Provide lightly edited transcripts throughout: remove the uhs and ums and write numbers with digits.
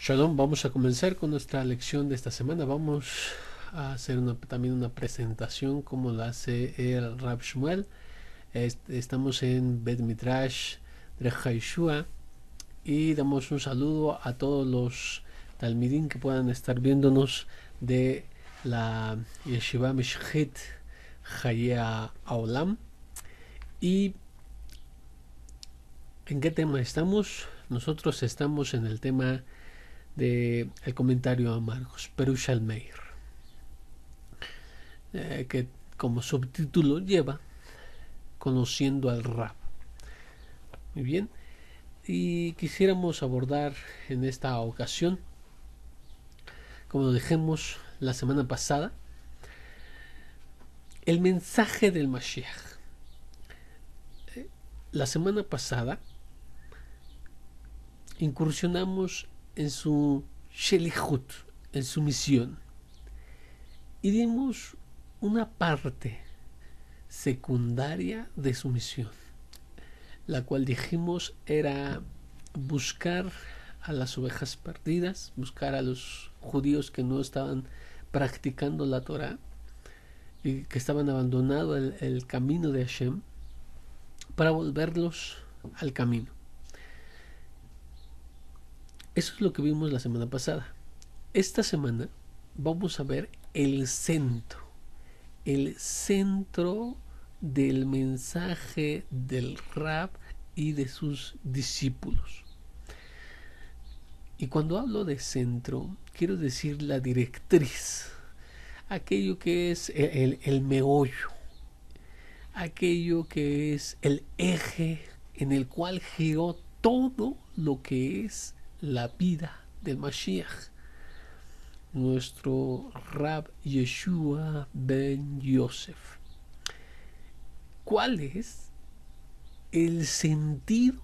Shalom, vamos a comenzar con nuestra lección de esta semana. Vamos a hacer también una presentación como la hace el Rab Shmuel. Estamos en Bet Midrash Dreja Yeshua y damos un saludo a todos los talmidim que puedan estar viéndonos de la Yeshiva Mishchit Hayea Haolam. ¿Y en qué tema estamos? Nosotros estamos en el tema de el comentario a Marcos, Perush al Meir, que como subtítulo lleva Conociendo al Rab. Muy bien, y quisiéramos abordar en esta ocasión, como lo dijimos la semana pasada, el mensaje del Mashiach. La semana pasada incursionamos en su Shelichut, en su misión, y dimos una parte secundaria de su misión, la cual dijimos era buscar a las ovejas perdidas, buscar a los judíos que no estaban practicando la Torah y que estaban abandonando el camino de Hashem, para volverlos al camino. Eso es lo que vimos la semana pasada. Esta semana vamos a ver el centro del mensaje del Rab y de sus discípulos. Y cuando hablo de centro, quiero decir la directriz, aquello que es el meollo, aquello que es el eje en el cual giró todo lo que es la vida del Mashiach, nuestro Rab Yeshua ben Yosef. ¿Cuál es el sentido,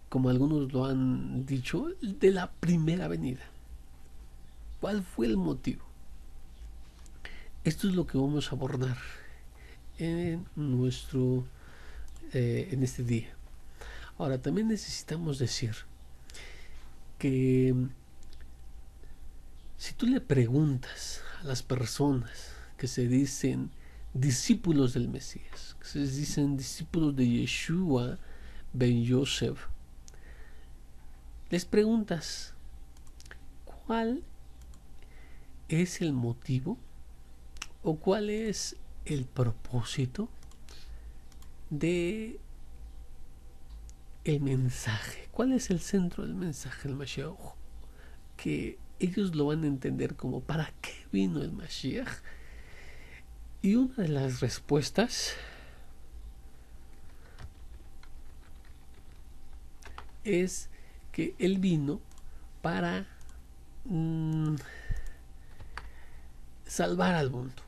como algunos lo han dicho, de la primera venida? ¿Cuál fue el motivo? Esto es lo que vamos a abordar en este día. Ahora, también necesitamos decir que si tú le preguntas a las personas que se dicen discípulos del Mesías, que se dicen discípulos de Yeshua ben Yosef, les preguntas cuál es el motivo o cuál es el propósito de el mensaje, cuál es el centro del mensaje del Mashiach, que ellos lo van a entender como ¿para qué vino el Mashiach? Y una de las respuestas es que él vino para salvar al mundo.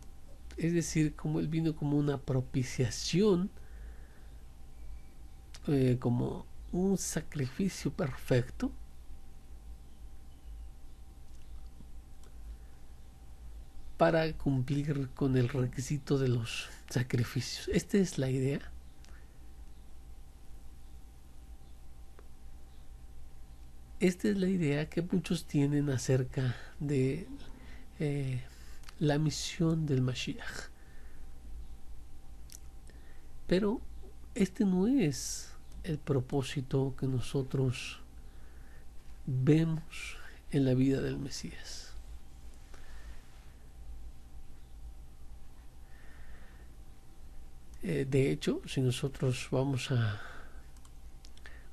Es decir, como él vino como una propiciación, como un sacrificio perfecto para cumplir con el requisito de los sacrificios. Esta es la idea. Esta es la idea que muchos tienen acerca de la misión del Mashiach. Pero este no es el propósito que nosotros vemos en la vida del Mesías. De hecho, si nosotros vamos a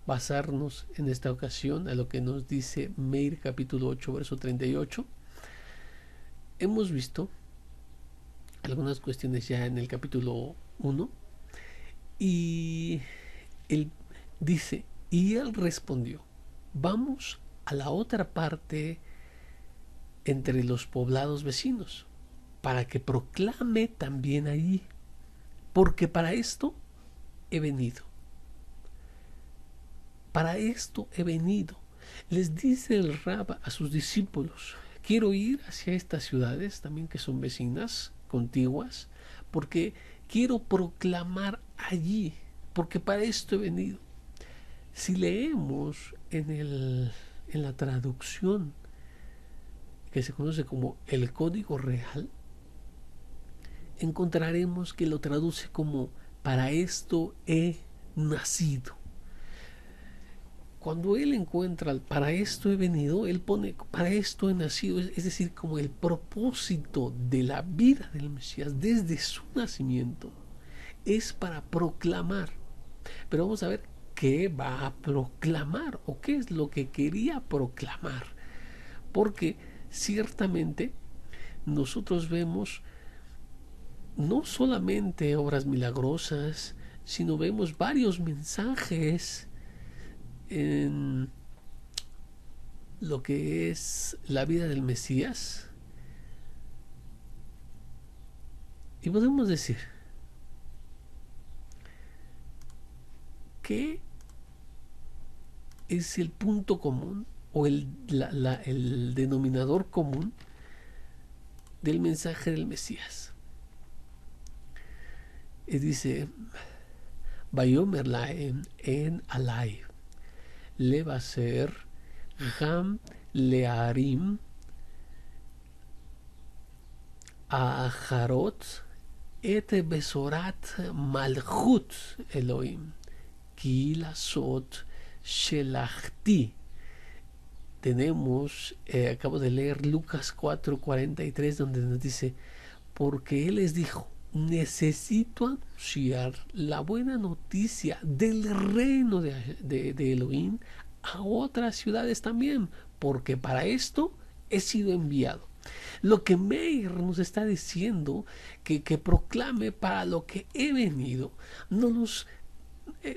basarnos en esta ocasión a lo que nos dice Meir capítulo 8 verso 38, hemos visto algunas cuestiones ya en el capítulo 1 y él dice, y él respondió, vamos a la otra parte entre los poblados vecinos para que proclame también allí, porque para esto he venido. Para esto he venido. Les dice el Rab a sus discípulos, quiero ir hacia estas ciudades también que son vecinas, contiguas, porque quiero proclamar allí, porque para esto he venido. Si leemos en el en la traducción que se conoce como el Código Real, encontraremos que lo traduce como para esto he nacido. Cuando él encuentra el para esto he venido, él pone para esto he nacido, es decir, como el propósito de la vida del Mesías desde su nacimiento es para proclamar. Pero vamos a ver qué va a proclamar o qué es lo que quería proclamar. Porque ciertamente nosotros vemos no solamente obras milagrosas, sino vemos varios mensajes en lo que es la vida del Mesías. Y podemos decir que es el punto común o el denominador común del mensaje del Mesías. Y dice, Vayomer lahem en alay, levaser gam learim aharot et besorat malchut Elohim ki lasot shelachti. Tenemos, acabo de leer Lucas 4:43, donde nos dice, porque Él les dijo, necesito anunciar la buena noticia del reino de Elohim a otras ciudades también, porque para esto he sido enviado. Lo que Meir nos está diciendo, que proclame para lo que he venido, nos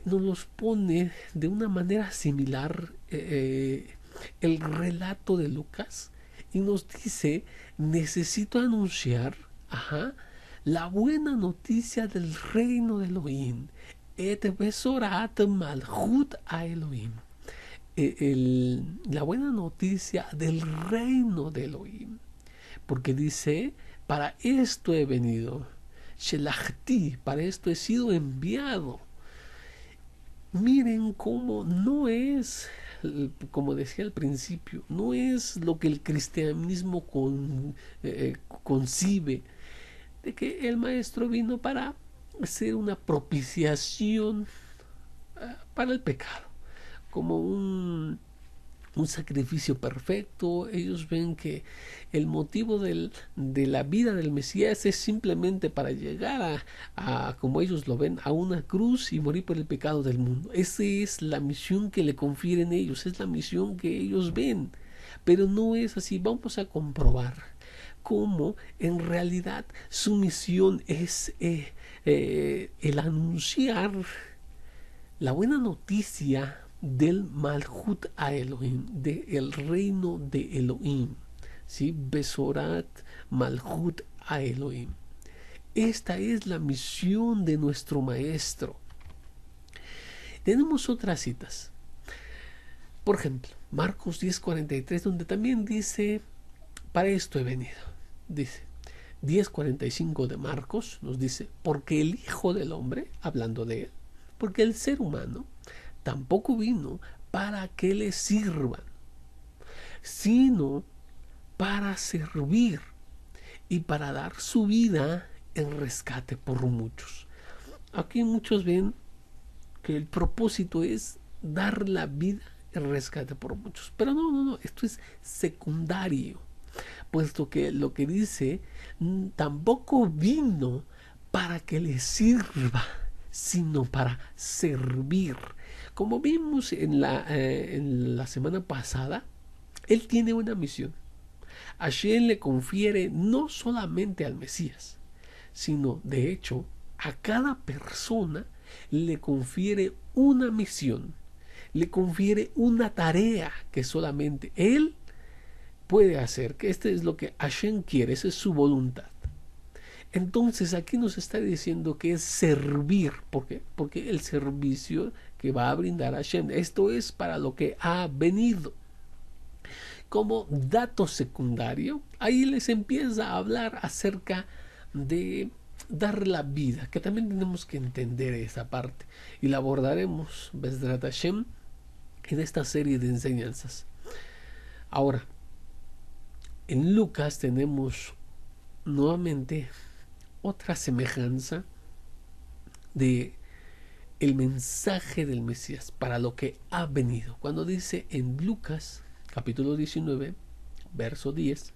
los pone de una manera similar el relato de Lucas y nos dice, necesito anunciar la buena noticia del reino de Elohim, et besorat malchut a Elohim, la buena noticia del reino de Elohim, porque dice, para esto he venido, shelachti, para esto he sido enviado. Miren cómo no es, como decía al principio, no es lo que el cristianismo concibe, de que el maestro vino para hacer una propiciación para el pecado, como un sacrificio perfecto. Ellos ven que el motivo de la vida del Mesías es simplemente para llegar a, como ellos lo ven, a una cruz y morir por el pecado del mundo. Esa es la misión que le confieren ellos, es la misión que ellos ven, pero no es así. Vamos a comprobar cómo en realidad su misión es el anunciar la buena noticia del Malchut a Elohim, del reino de Elohim, ¿sí? Besorat Malchut a Elohim. Esta es la misión de nuestro maestro. Tenemos otras citas. Por ejemplo, Marcos 10:43, donde también dice, para esto he venido. Dice, 10:45 de Marcos nos dice, porque el Hijo del Hombre, hablando de él, porque el ser humano tampoco vino para que le sirvan, sino para servir y para dar su vida en rescate por muchos. Aquí muchos ven que el propósito es dar la vida en rescate por muchos, pero no, esto es secundario, puesto que lo que dice, tampoco vino para que le sirva, sino para servir. Como vimos en la semana pasada, él tiene una misión. Hashem le confiere no solamente al Mesías, sino de hecho a cada persona le confiere una misión, le confiere una tarea que solamente él puede hacer, que este es lo que Hashem quiere, esa es su voluntad. Entonces aquí nos está diciendo que es servir. ¿Por qué? Porque el servicio que va a brindar Hashem, esto es para lo que ha venido. Como dato secundario, ahí les empieza a hablar acerca de dar la vida, que también tenemos que entender esa parte, y la abordaremos, Bezrat Hashem, en esta serie de enseñanzas. Ahora, en Lucas tenemos nuevamente otra semejanza de el mensaje del Mesías para lo que ha venido. Cuando dice en Lucas capítulo 19, verso 10,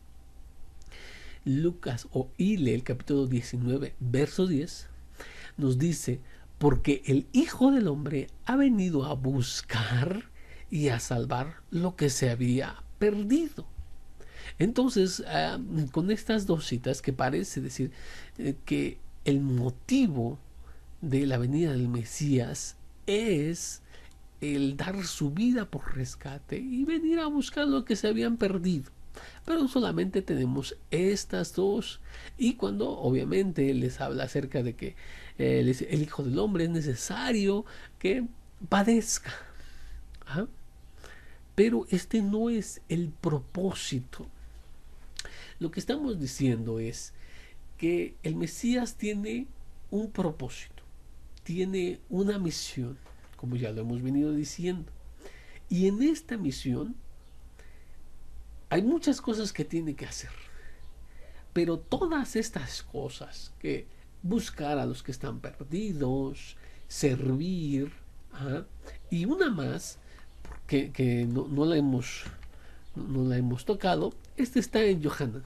Lucas o Ile, el capítulo 19, verso 10, nos dice, porque el Hijo del Hombre ha venido a buscar y a salvar lo que se había perdido. Entonces, con estas dos citas que parece decir que el motivo de la venida del Mesías es el dar su vida por rescate y venir a buscar lo que se habían perdido. Pero solamente tenemos estas dos, y cuando obviamente les habla acerca de que el Hijo del Hombre es necesario que padezca. ¿Ah? Pero este no es el propósito. Lo que estamos diciendo es que el Mesías tiene un propósito, tiene una misión, como ya lo hemos venido diciendo. Y en esta misión hay muchas cosas que tiene que hacer. Pero todas estas cosas, que buscar a los que están perdidos, servir, ¿ah? Y una más, que no la hemos tocado, esta está en Yohanan.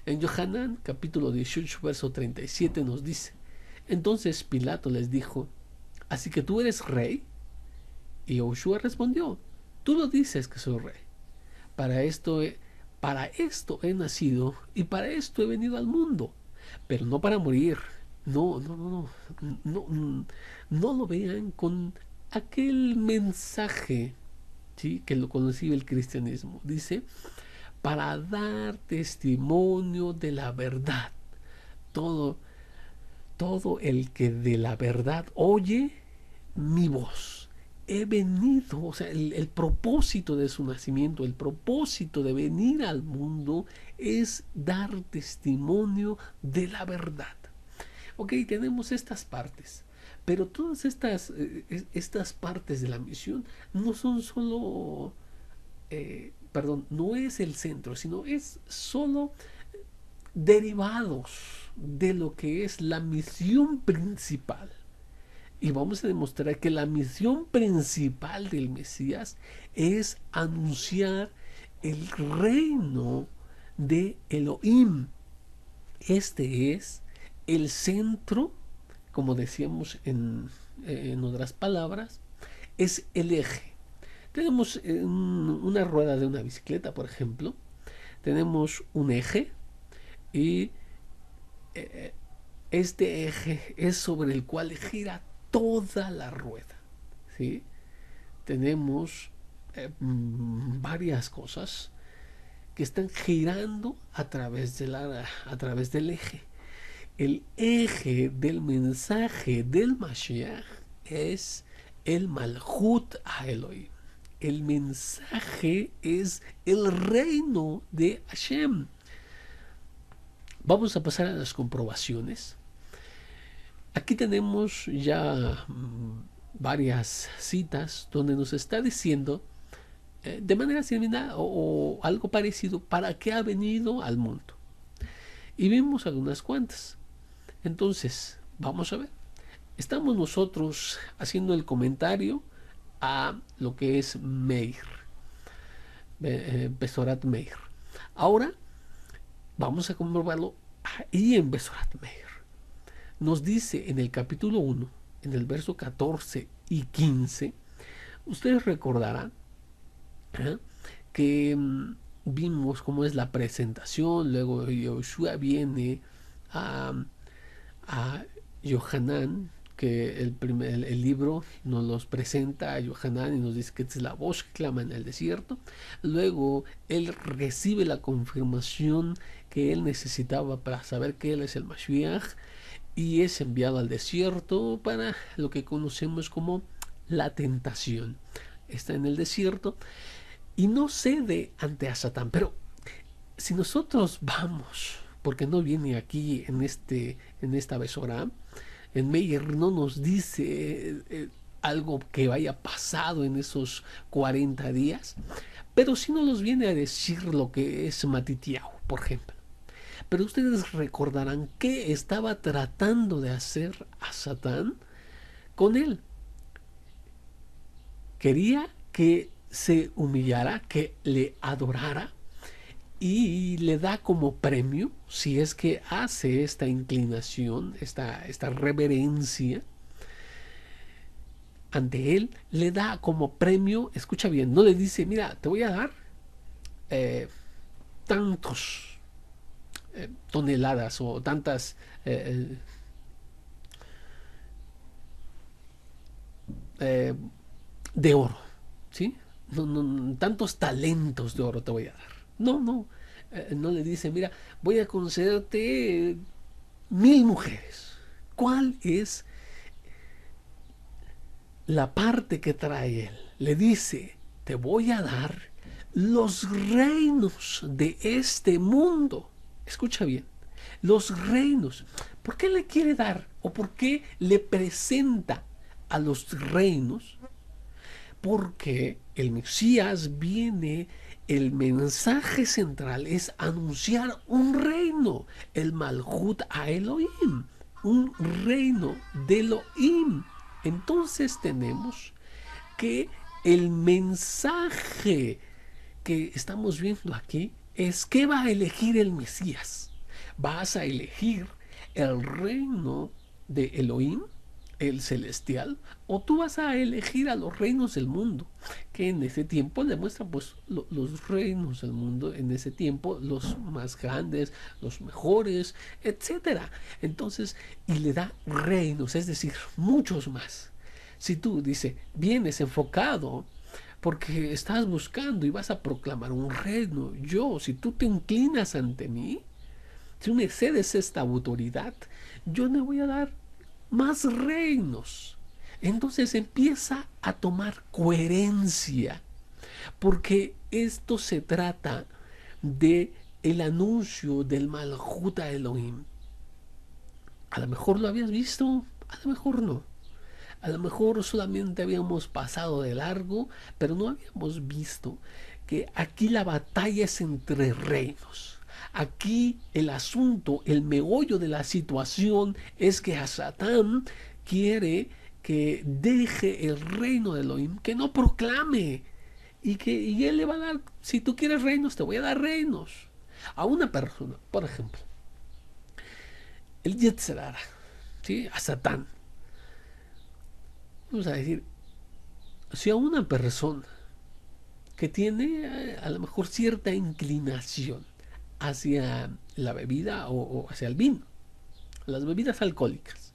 En Yohanan, capítulo 18, verso 37, nos dice, entonces Pilato les dijo, ¿así que tú eres rey? Y Yoshua respondió, tú lo dices que soy rey. Para esto he nacido y para esto he venido al mundo, pero no para morir. No lo vean con aquel mensaje, ¿sí?, que lo concibe el cristianismo. Dice, para dar testimonio de la verdad. Todo el que de la verdad oye mi voz. He venido, o sea, el propósito de su nacimiento, el propósito de venir al mundo es dar testimonio de la verdad. Ok, tenemos estas partes, pero todas estas partes de la misión no son solo, no es el centro, sino es solo derivados de lo que es la misión principal. Y vamos a demostrar que la misión principal del Mesías es anunciar el reino de Elohim. Este es el centro, como decíamos en otras palabras, es el eje. Tenemos una rueda de una bicicleta, por ejemplo, tenemos un eje y este eje es sobre el cual gira toda la rueda, ¿sí? Tenemos varias cosas que están girando a través del eje. El eje del mensaje del Mashiach es el Malhut a Elohim. El mensaje es el reino de Hashem. Vamos a pasar a las comprobaciones. Aquí tenemos ya varias citas donde nos está diciendo de manera similar o algo parecido para qué ha venido al mundo. Y vimos algunas cuantas. Entonces, vamos a ver. Estamos nosotros haciendo el comentario a lo que es Meir, Besorat Meir. Ahora vamos a comprobarlo ahí en Besorat Meir. Nos dice en el capítulo 1, en el verso 14 y 15, ustedes recordarán que vimos cómo es la presentación. Luego Yoshua viene a Yohanan, que el libro nos los presenta a Yohanan y nos dice que esta es la voz que clama en el desierto. Luego él recibe la confirmación que él necesitaba para saber que él es el Mashiach, y es enviado al desierto para lo que conocemos como la tentación. Está en el desierto y no cede ante a Satán. Pero si nosotros vamos, porque no viene aquí en esta Besorá, en Meir no nos dice algo que haya pasado en esos 40 días, pero si no los viene a decir lo que es Matitiao, por ejemplo. Pero ustedes recordarán qué estaba tratando de hacer a Satán con él. Quería que se humillara, que le adorara, y le da como premio, si es que hace esta inclinación, esta reverencia ante él, le da como premio, escucha bien, no le dice, mira, te voy a dar eh, tantos toneladas o tantas eh, de oro, ¿sí? No, no, tantos talentos de oro te voy a dar. No, no, no le dice, mira, voy a concederte 1000 mujeres. ¿Cuál es la parte que trae él? Le dice, te voy a dar los reinos de este mundo. Escucha bien, los reinos. ¿Por qué le quiere dar o por qué le presenta a los reinos? Porque el Mesías viene, el mensaje central es anunciar un reino, el Malhut a Elohim, un reino de Elohim. Entonces tenemos que el mensaje que estamos viendo aquí es que va a elegir el Mesías. Vas a elegir el reino de Elohim, el celestial, o tú vas a elegir a los reinos del mundo, que en ese tiempo le muestran pues los reinos del mundo, en ese tiempo los más grandes, los mejores, etcétera. Entonces, y le da reinos, es decir, muchos más. Si tú, dice, vienes enfocado porque estás buscando y vas a proclamar un reino, yo, si tú te inclinas ante mí, si me cedes esta autoridad, yo le voy a dar más reinos. Entonces empieza a tomar coherencia, porque esto se trata de el anuncio del Malhut Elohim. A lo mejor lo habías visto, a lo mejor no. A lo mejor solamente habíamos pasado de largo, pero no habíamos visto que aquí la batalla es entre reinos. Aquí el asunto, el meollo de la situación es que a Satán quiere que deje el reino de Elohim, que no proclame. Y él le va a dar, si tú quieres reinos, te voy a dar reinos. A una persona, por ejemplo, el Yetzer Hara, ¿sí? A Satán. Vamos a decir, si a una persona que tiene a lo mejor cierta inclinación hacia la bebida o hacia el vino, las bebidas alcohólicas,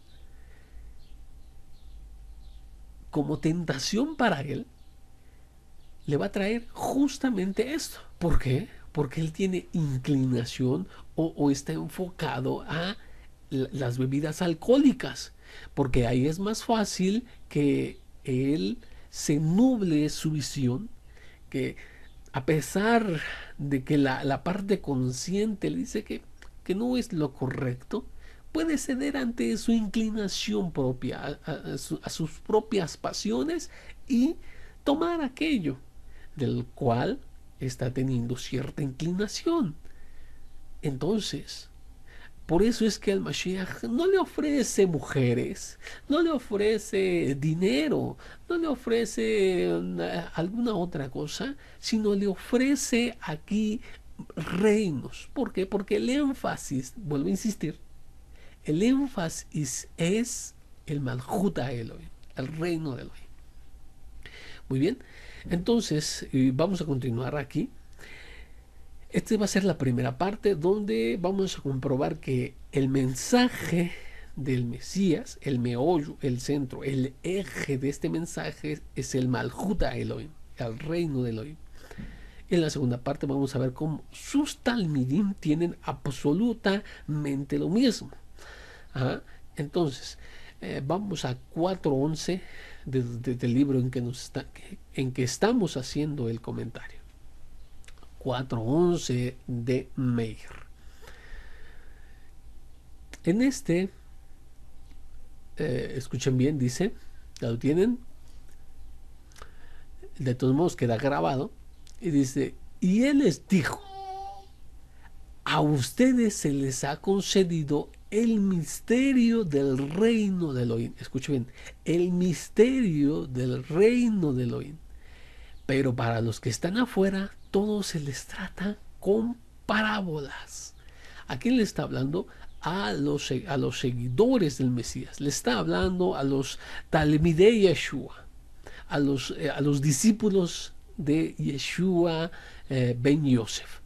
como tentación para él, le va a traer justamente esto. ¿Por qué? Porque él tiene inclinación o está enfocado a las bebidas alcohólicas, porque ahí es más fácil que él se nuble su visión, que a pesar de que la parte consciente le dice que no es lo correcto, puede ceder ante su inclinación propia, a sus propias pasiones y tomar aquello del cual está teniendo cierta inclinación. Entonces, por eso es que el Mashiach no le ofrece mujeres, no le ofrece dinero, no le ofrece alguna otra cosa, sino le ofrece aquí reinos. ¿Por qué? Porque el énfasis, vuelvo a insistir, el énfasis es el Malhut Elohim, el reino de Elohim. Muy bien, entonces vamos a continuar aquí. Esta va a ser la primera parte donde vamos a comprobar que el mensaje del Mesías, el meollo, el centro, el eje de este mensaje es el Malhut Elohim, el reino de Elohim. En la segunda parte vamos a ver cómo sus talmidim tienen absolutamente lo mismo. Ajá. Entonces, vamos a 4.11 del libro en que estamos haciendo el comentario. 4.11 de Meir. En este, escuchen bien, dice, ¿ya lo tienen? de todos modos queda grabado, y dice, y él les dijo, a ustedes se les ha concedido el misterio del reino de Elohim. Escuche bien, el misterio del reino de Elohim. Pero para los que están afuera, todo se les trata con parábolas. ¿A quién le está hablando? A los seguidores del Mesías. Le está hablando a los Talmidei Yeshua, a los discípulos de Yeshua ben Yosef.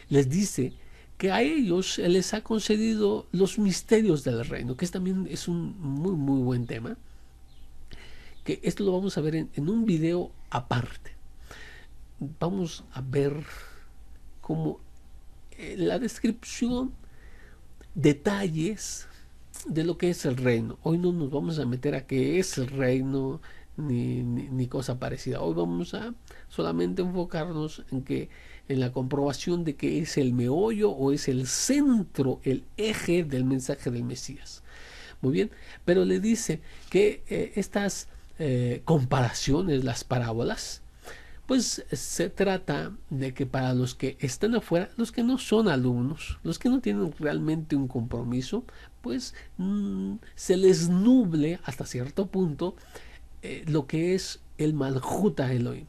Les dice que a ellos se les ha concedido los misterios del reino, que también es un muy, muy buen tema, que esto lo vamos a ver en un video aparte. Vamos a ver cómo la descripción, detalles de lo que es el reino. Hoy no nos vamos a meter a qué es el reino ni cosa parecida. Hoy vamos a solamente enfocarnos en la comprobación de que es el meollo o es el centro, el eje del mensaje del Mesías. Muy bien, pero le dice que estas comparaciones, las parábolas, pues se trata de que para los que están afuera, los que no son alumnos, los que no tienen realmente un compromiso, pues se les nuble hasta cierto punto lo que es el Malhut Elohim.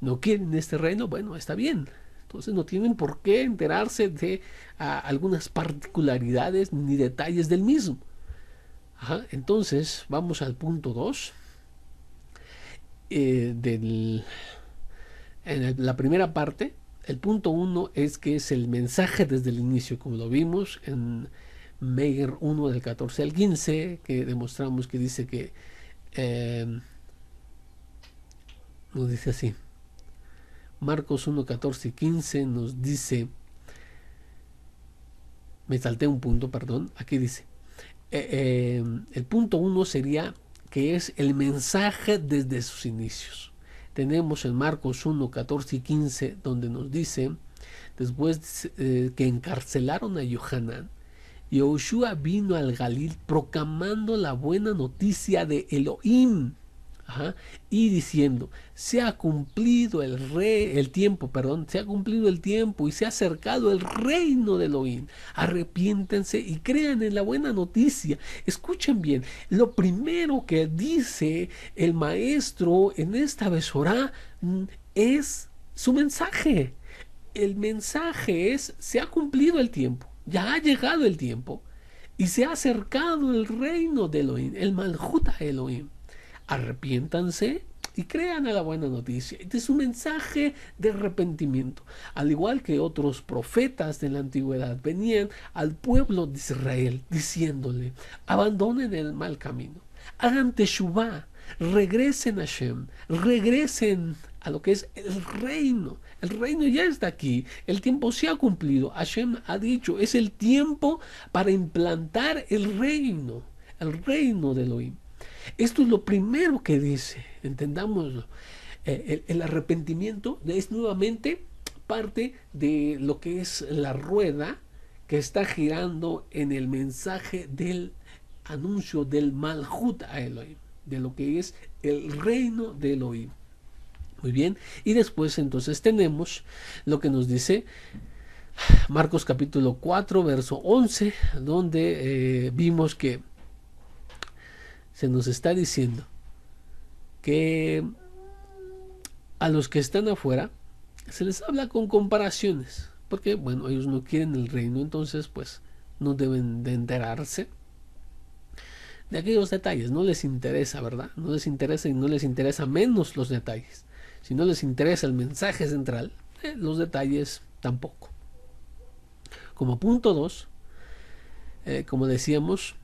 ¿No quieren este reino? Bueno, está bien. Entonces no tienen por qué enterarse de algunas particularidades ni detalles del mismo. Ajá, entonces vamos al punto 2 en la primera parte. El punto 1 es que es el mensaje desde el inicio, como lo vimos en Meir 1 del 14 al 15, que demostramos que dice que nos dice así. Marcos 1, 14 y 15 nos dice, me salté un punto, perdón, aquí dice, el punto 1 sería que es el mensaje desde sus inicios. Tenemos en Marcos 1, 14 y 15, donde nos dice, después que encarcelaron a Yohanan, Yahushua vino al Galil proclamando la buena noticia de Elohim. Ajá, y diciendo, se ha cumplido el tiempo y se ha acercado el reino de Elohim. Arrepiéntense y crean en la buena noticia. Escuchen bien, lo primero que dice el maestro en esta besorá es su mensaje. El mensaje es, se ha cumplido el tiempo, ya ha llegado el tiempo y se ha acercado el reino de Elohim, el Malhut Elohim. Arrepiéntanse y crean a la buena noticia. Este es un mensaje de arrepentimiento. Al igual que otros profetas de la antigüedad venían al pueblo de Israel diciéndole, abandonen el mal camino, hagan teshuvá, regresen a Hashem, regresen a lo que es el reino. El reino ya está aquí, el tiempo se ha cumplido. Hashem ha dicho, es el tiempo para implantar el reino de Elohim. Esto es lo primero que dice, entendámoslo. El arrepentimiento es nuevamente parte de lo que es la rueda que está girando en el mensaje del anuncio del Malhut a Elohim, de lo que es el reino de Elohim. Muy bien, y después entonces tenemos lo que nos dice Marcos capítulo 4, verso 11, donde vimos que se nos está diciendo que a los que están afuera se les habla con comparaciones, porque bueno, ellos no quieren el reino, entonces pues no deben de enterarse de aquellos detalles, no les interesa, ¿verdad? No les interesa y no les interesa menos los detalles. Si no les interesa el mensaje central, los detalles tampoco. Como punto 2, como decíamos,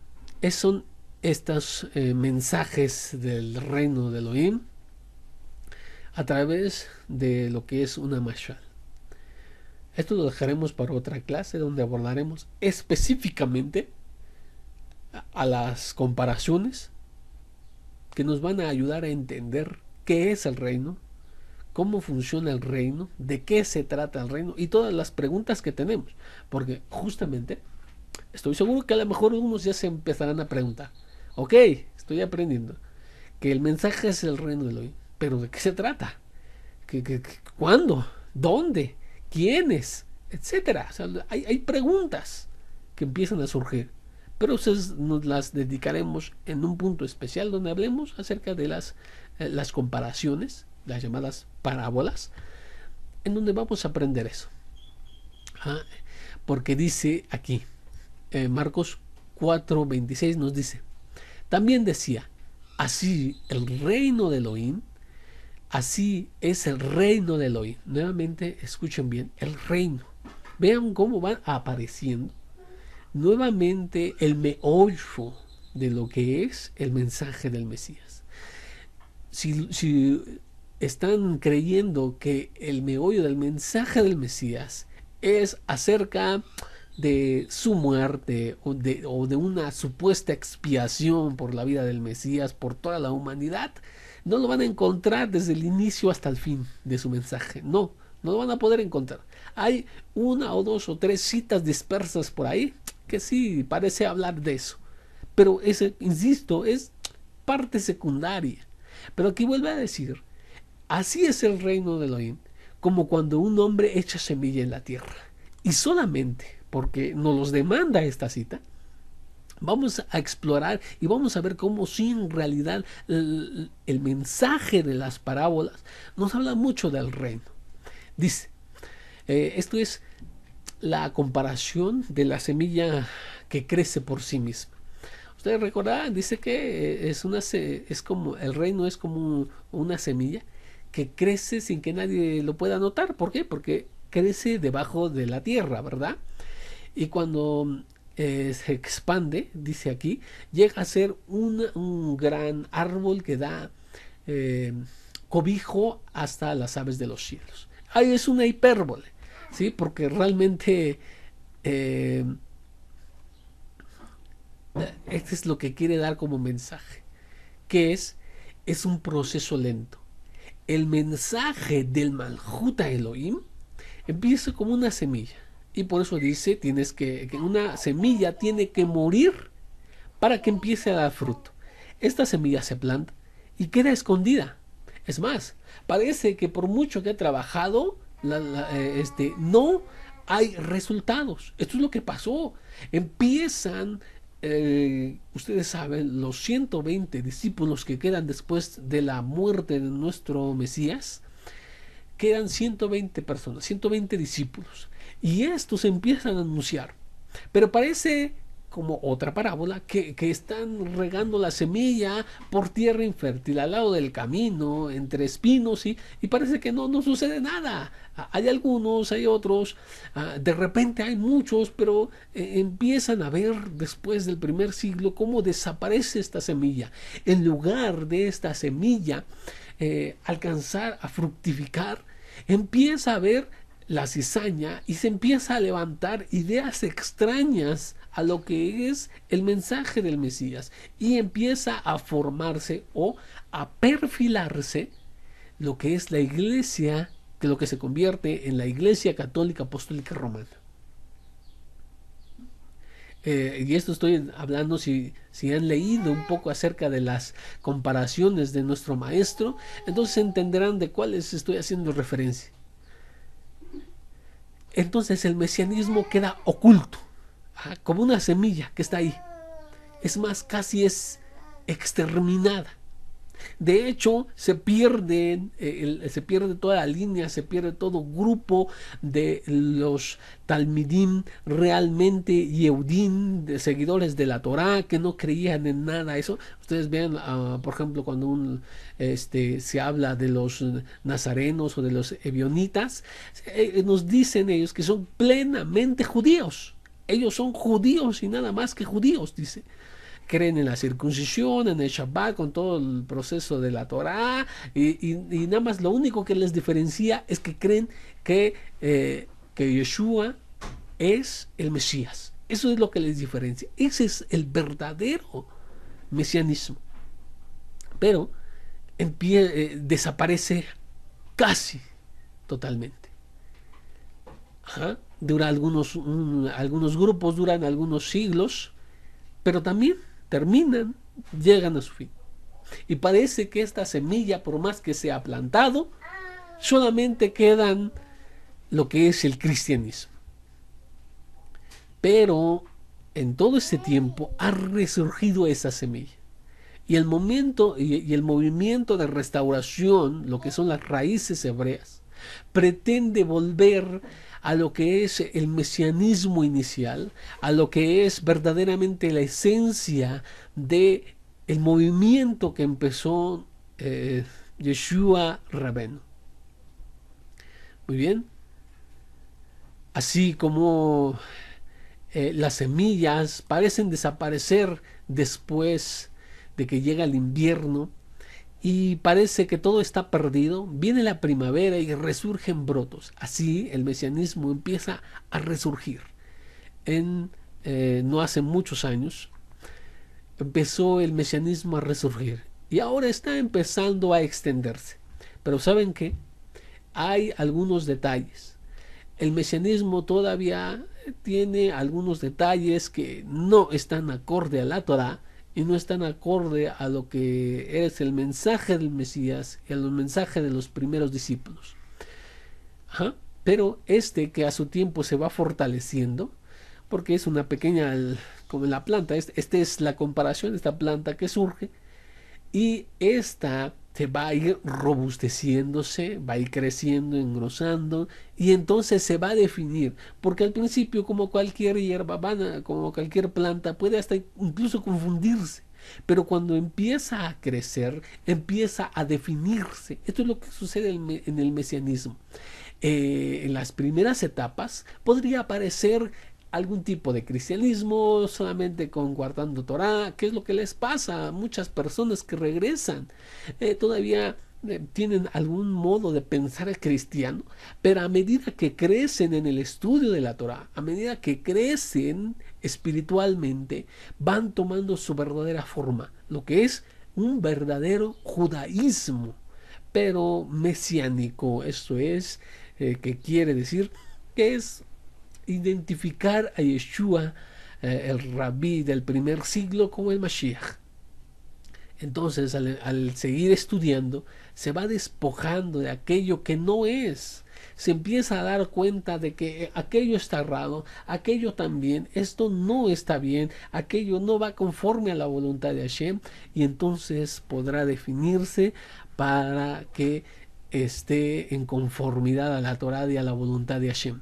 son estos mensajes del reino de Elohim a través de lo que es una mashal. Esto lo dejaremos para otra clase donde abordaremos específicamente a las comparaciones que nos van a ayudar a entender qué es el reino, cómo funciona el reino, de qué se trata el reino y todas las preguntas que tenemos, porque justamente estoy seguro que a lo mejor unos ya se empezarán a preguntar, ok, estoy aprendiendo que el mensaje es el reino de Elohim, pero ¿de qué se trata? ¿Cuándo? ¿Dónde? ¿Quiénes? Etcétera. O sea, hay preguntas que empiezan a surgir, pero nos las dedicaremos en un punto especial donde hablemos acerca de las comparaciones, las llamadas parábolas, en donde vamos a aprender eso. Porque dice aquí, Marcos 4:26 nos dice, también decía, así el reino de Elohim, así es el reino de Elohim. Nuevamente, escuchen bien, el reino. Vean cómo van apareciendo nuevamente el meollo de lo que es el mensaje del Mesías. Si están creyendo que el meollo del mensaje del Mesías es acerca de su muerte o de una supuesta expiación por la vida del Mesías, por toda la humanidad, no lo van a encontrar desde el inicio hasta el fin de su mensaje. No lo van a poder encontrar. Hay una o dos o tres citas dispersas por ahí que sí parece hablar de eso, pero ese, insisto, es parte secundaria. Pero aquí vuelve a decir, así es el reino de Elohim, como cuando un hombre echa semilla en la tierra. Y solamente porque nos los demanda esta cita, vamos a explorar y vamos a ver cómo sí en realidad el mensaje de las parábolas nos habla mucho del reino. Dice, esto es la comparación de la semilla que crece por sí misma. Ustedes recordarán, dice que es como el reino es como una semilla que crece sin que nadie lo pueda notar. ¿Por qué? Porque crece debajo de la tierra, ¿verdad? Y cuando se expande, dice aquí, llega a ser un gran árbol que da cobijo hasta las aves de los cielos. Ahí es una hipérbole, ¿sí? Porque realmente este es lo que quiere dar como mensaje, que es un proceso lento. El mensaje del Malhut Elohim empieza como una semilla. Y por eso dice, que una semilla tiene que morir para que empiece a dar fruto. Esta semilla se planta y queda escondida. Es más, parece que por mucho que ha trabajado, no hay resultados. Esto es lo que pasó. Empiezan, ustedes saben, los 120 discípulos que quedan después de la muerte de nuestro Mesías. Quedan 120 personas, 120 discípulos. Y estos empiezan a anunciar. Pero parece como otra parábola que están regando la semilla por tierra infértil, al lado del camino, entre espinos, y parece que no sucede nada. Hay algunos, hay otros, de repente hay muchos, pero empiezan a ver después del primer siglo cómo desaparece esta semilla. En lugar de esta semilla alcanzar a fructificar, empieza a ver la cizaña y se empieza a levantar ideas extrañas a lo que es el mensaje del Mesías, y empieza a formarse o a perfilarse lo que es la iglesia, que lo que se convierte en la Iglesia Católica Apostólica Romana. Y esto estoy hablando, si han leído un poco acerca de las comparaciones de nuestro maestro, entonces entenderán de cuáles estoy haciendo referencia. Entonces el mesianismo queda oculto, como una semilla que está ahí. Es más, casi es exterminada. De hecho, se pierde toda la línea, se pierde todo grupo de los Talmidim realmente Yehudim, de seguidores de la Torá, que no creían en nada eso. Ustedes vean, por ejemplo, cuando se habla de los nazarenos o de los ebionitas, nos dicen ellos que son plenamente judíos. Ellos son judíos y nada más que judíos, dice. Creen en la circuncisión, en el Shabbat, con todo el proceso de la Torá, y nada más lo único que les diferencia es que creen que Yeshua es el Mesías. Eso es lo que les diferencia. Ese es el verdadero mesianismo. Pero desaparece casi totalmente. Dura algunos grupos duran algunos siglos, pero también terminan, llegan a su fin. Y parece que esta semilla, por más que sea plantado, solamente quedan lo que es el cristianismo. Pero en todo ese tiempo ha resurgido esa semilla. Y el momento y el movimiento de restauración, lo que son las raíces hebreas, pretende volver a lo que es el mesianismo inicial, a lo que es verdaderamente la esencia de el movimiento que empezó Yeshua Rabenu. Muy bien. Así como las semillas parecen desaparecer después de que llega el invierno y parece que todo está perdido, viene la primavera y resurgen brotos. Así el mesianismo empieza a resurgir. No hace muchos años empezó el mesianismo a resurgir y ahora está empezando a extenderse. Pero ¿saben qué? Hay algunos detalles. El mesianismo todavía tiene algunos detalles que no están acorde a la Torá y no están acorde a lo que es el mensaje del Mesías y al mensaje de los primeros discípulos. Ajá. Pero que a su tiempo se va fortaleciendo, porque es una pequeña, como la planta, esta es la comparación, esta planta que surge, y esta se va a ir robusteciéndose, va a ir creciendo, engrosando, y entonces se va a definir, porque al principio, como cualquier hierba, como cualquier planta, puede hasta incluso confundirse, pero cuando empieza a crecer, empieza a definirse. Esto es lo que sucede en el mesianismo. En las primeras etapas podría parecer algún tipo de cristianismo, solamente con guardando Torah, que es lo que les pasa a muchas personas que regresan. Todavía tienen algún modo de pensar cristiano, pero a medida que crecen en el estudio de la Torah, a medida que crecen espiritualmente, van tomando su verdadera forma, lo que es un verdadero judaísmo, pero mesiánico. Esto es, que quiere decir que es identificar a Yeshua, el rabí del primer siglo, como el Mashiach. Entonces, al seguir estudiando, se va despojando de aquello que no es. Se empieza a dar cuenta de que aquello está errado, aquello también, esto no está bien, aquello no va conforme a la voluntad de Hashem, y entonces podrá definirse para que esté en conformidad a la Torah y a la voluntad de Hashem.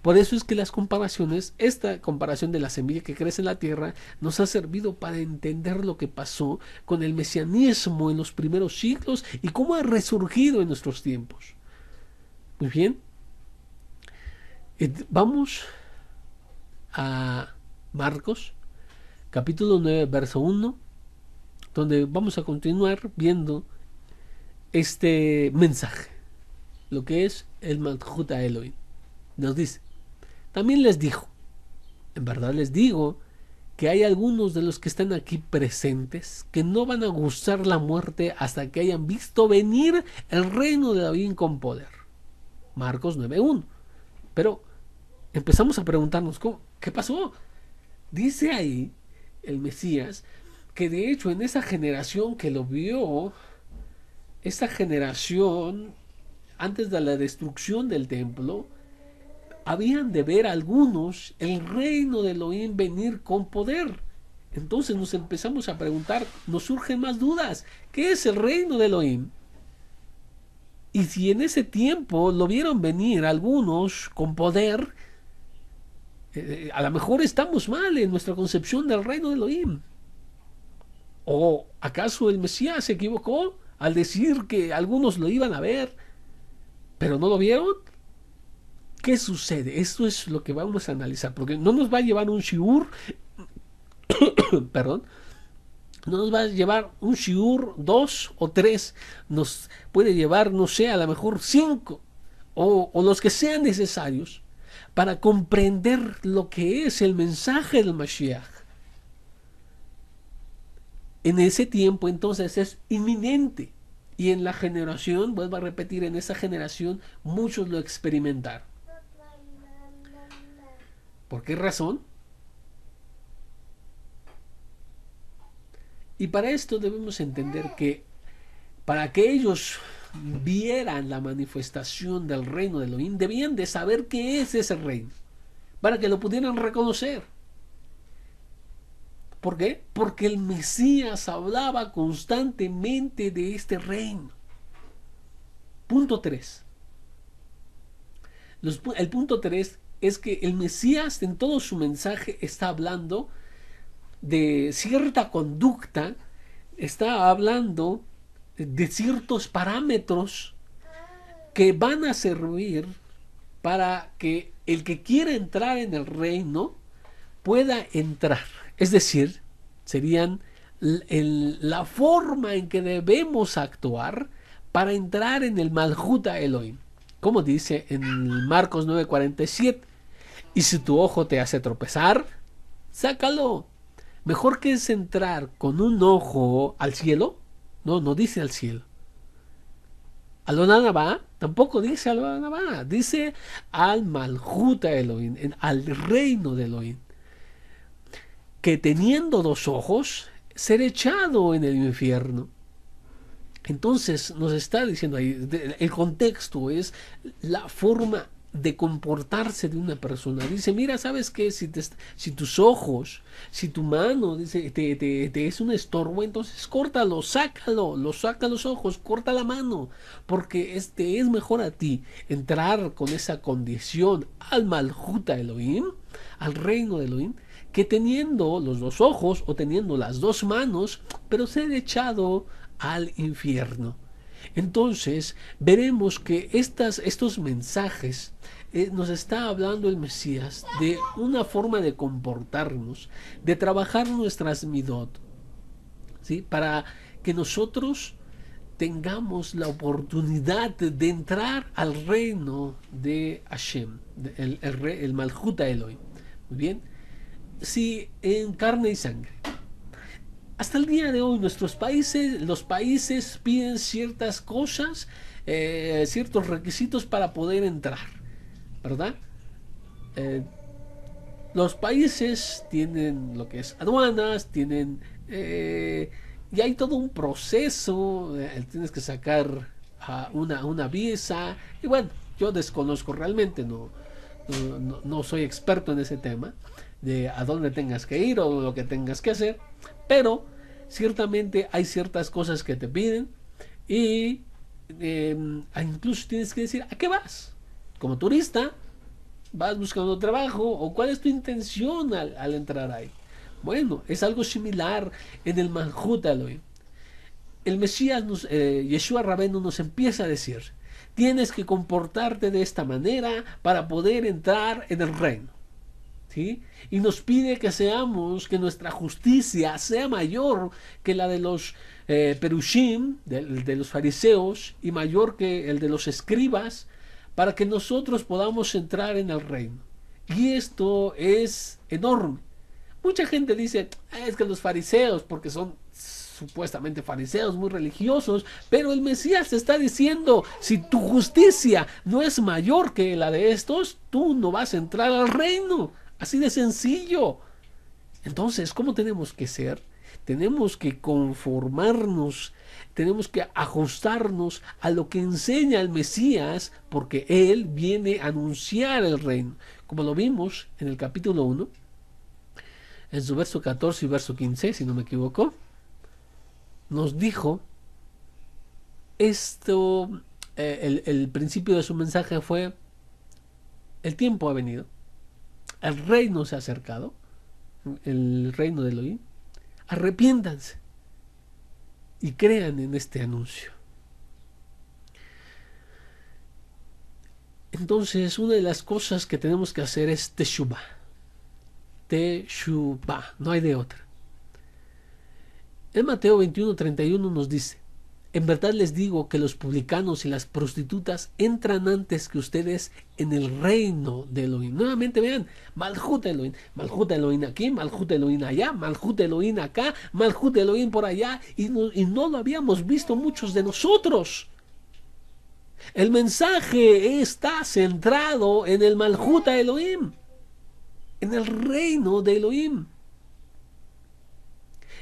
Por eso es que las comparaciones, esta comparación de la semilla que crece en la tierra, nos ha servido para entender lo que pasó con el mesianismo en los primeros siglos y cómo ha resurgido en nuestros tiempos. Muy bien. Vamos a Marcos, capítulo 9, verso 1, donde vamos a continuar viendo este mensaje, lo que es el Malchut Elohim. Nos dice: también les dijo, en verdad les digo que hay algunos de los que están aquí presentes que no van a gustar la muerte hasta que hayan visto venir el reino de David con poder. Marcos 9:1. Pero empezamos a preguntarnos, ¿qué pasó? Dice ahí el Mesías que de hecho en esa generación que lo vio, esa generación antes de la destrucción del templo, habían de ver algunos el reino de Elohim venir con poder. Entonces nos empezamos a preguntar, nos surgen más dudas. ¿Qué es el reino de Elohim? Y si en ese tiempo lo vieron venir algunos con poder, a lo mejor estamos mal en nuestra concepción del reino de Elohim. ¿O acaso el Mesías se equivocó al decir que algunos lo iban a ver, pero no lo vieron? ¿Qué sucede? Esto es lo que vamos a analizar, porque no nos va a llevar un shiur, perdón, no nos va a llevar un shiur 2 o 3, nos puede llevar, no sé, a lo mejor 5 o los que sean necesarios para comprender lo que es el mensaje del Mashiach. En ese tiempo entonces es inminente, y en la generación, vuelvo a repetir, en esa generación muchos lo experimentaron. ¿Por qué razón? Y para esto debemos entender que para que ellos vieran la manifestación del reino de Elohim, debían de saber qué es ese reino, para que lo pudieran reconocer. ¿Por qué? Porque el Mesías hablaba constantemente de este reino. Punto 3. El punto 3 es que el Mesías en todo su mensaje está hablando de cierta conducta, está hablando de ciertos parámetros que van a servir para que el que quiera entrar en el reino pueda entrar. Es decir, serían la forma en que debemos actuar para entrar en el Malhut Elohim. Como dice en Marcos 9:47, y si tu ojo te hace tropezar, sácalo. Mejor que es entrar con un ojo al cielo, no dice al cielo. A lo Nanabá, tampoco dice a lo Nanabá, dice al Malhut Elohim, al reino de Elohim, que teniendo 2 ojos, ser echado en el infierno. Entonces nos está diciendo ahí, el contexto es la forma de comportarse de una persona. Dice, mira, ¿sabes qué? Si tus ojos, si tu mano dice, te es un estorbo, entonces córtalo, sácalo, saca los ojos, corta la mano, porque es mejor a ti entrar con esa condición al Malhut Elohim, al reino de Elohim, que teniendo los 2 ojos o teniendo las 2 manos, pero ser echado al infierno. Entonces veremos que estos mensajes nos está hablando el Mesías de una forma de comportarnos, de trabajar nuestras midot, ¿sí? Para que nosotros tengamos la oportunidad de entrar al reino de Hashem, el Malhut Elohim. Muy bien, sí, en carne y sangre. Hasta el día de hoy los países piden ciertas cosas, ciertos requisitos para poder entrar, ¿verdad? Los países tienen lo que es aduanas, tienen y hay todo un proceso, tienes que sacar una visa, y bueno, yo desconozco realmente, no soy experto en ese tema de a dónde tengas que ir o lo que tengas que hacer, pero ciertamente hay ciertas cosas que te piden y incluso tienes que decir a qué vas. Como turista, vas buscando trabajo o cuál es tu intención al entrar ahí. Bueno, es algo similar en el Malhut Elohim. El Mesías, Yeshua Rabenu, nos empieza a decir, tienes que comportarte de esta manera para poder entrar en el reino. ¿Sí? Y nos pide que nuestra justicia sea mayor que la de los perushim, de los fariseos, y mayor que el de los escribas, para que nosotros podamos entrar en el reino. Y esto es enorme. Mucha gente dice, es que los fariseos, porque son supuestamente fariseos muy religiosos, pero el Mesías está diciendo, si tu justicia no es mayor que la de estos, tú no vas a entrar al reino. Así de sencillo. Entonces, ¿cómo tenemos que ser? Tenemos que conformarnos, tenemos que ajustarnos a lo que enseña el Mesías, porque Él viene a anunciar el reino. Como lo vimos en el capítulo 1, en su verso 14 y verso 15, si no me equivoco, nos dijo esto, el principio de su mensaje fue, el tiempo ha venido. El reino se ha acercado, el reino de Elohim. Arrepiéntanse y crean en este anuncio. Entonces, una de las cosas que tenemos que hacer es Teshuvah. Teshuvah, no hay de otra. En Mateo 21:31 nos dice, en verdad les digo que los publicanos y las prostitutas entran antes que ustedes en el reino de Elohim. Nuevamente vean, Malhut Elohim aquí, Malhut Elohim allá, Malhut Elohim acá, Malhut Elohim por allá, y no lo habíamos visto muchos de nosotros. El mensaje está centrado en el Malhut Elohim, en el reino de Elohim.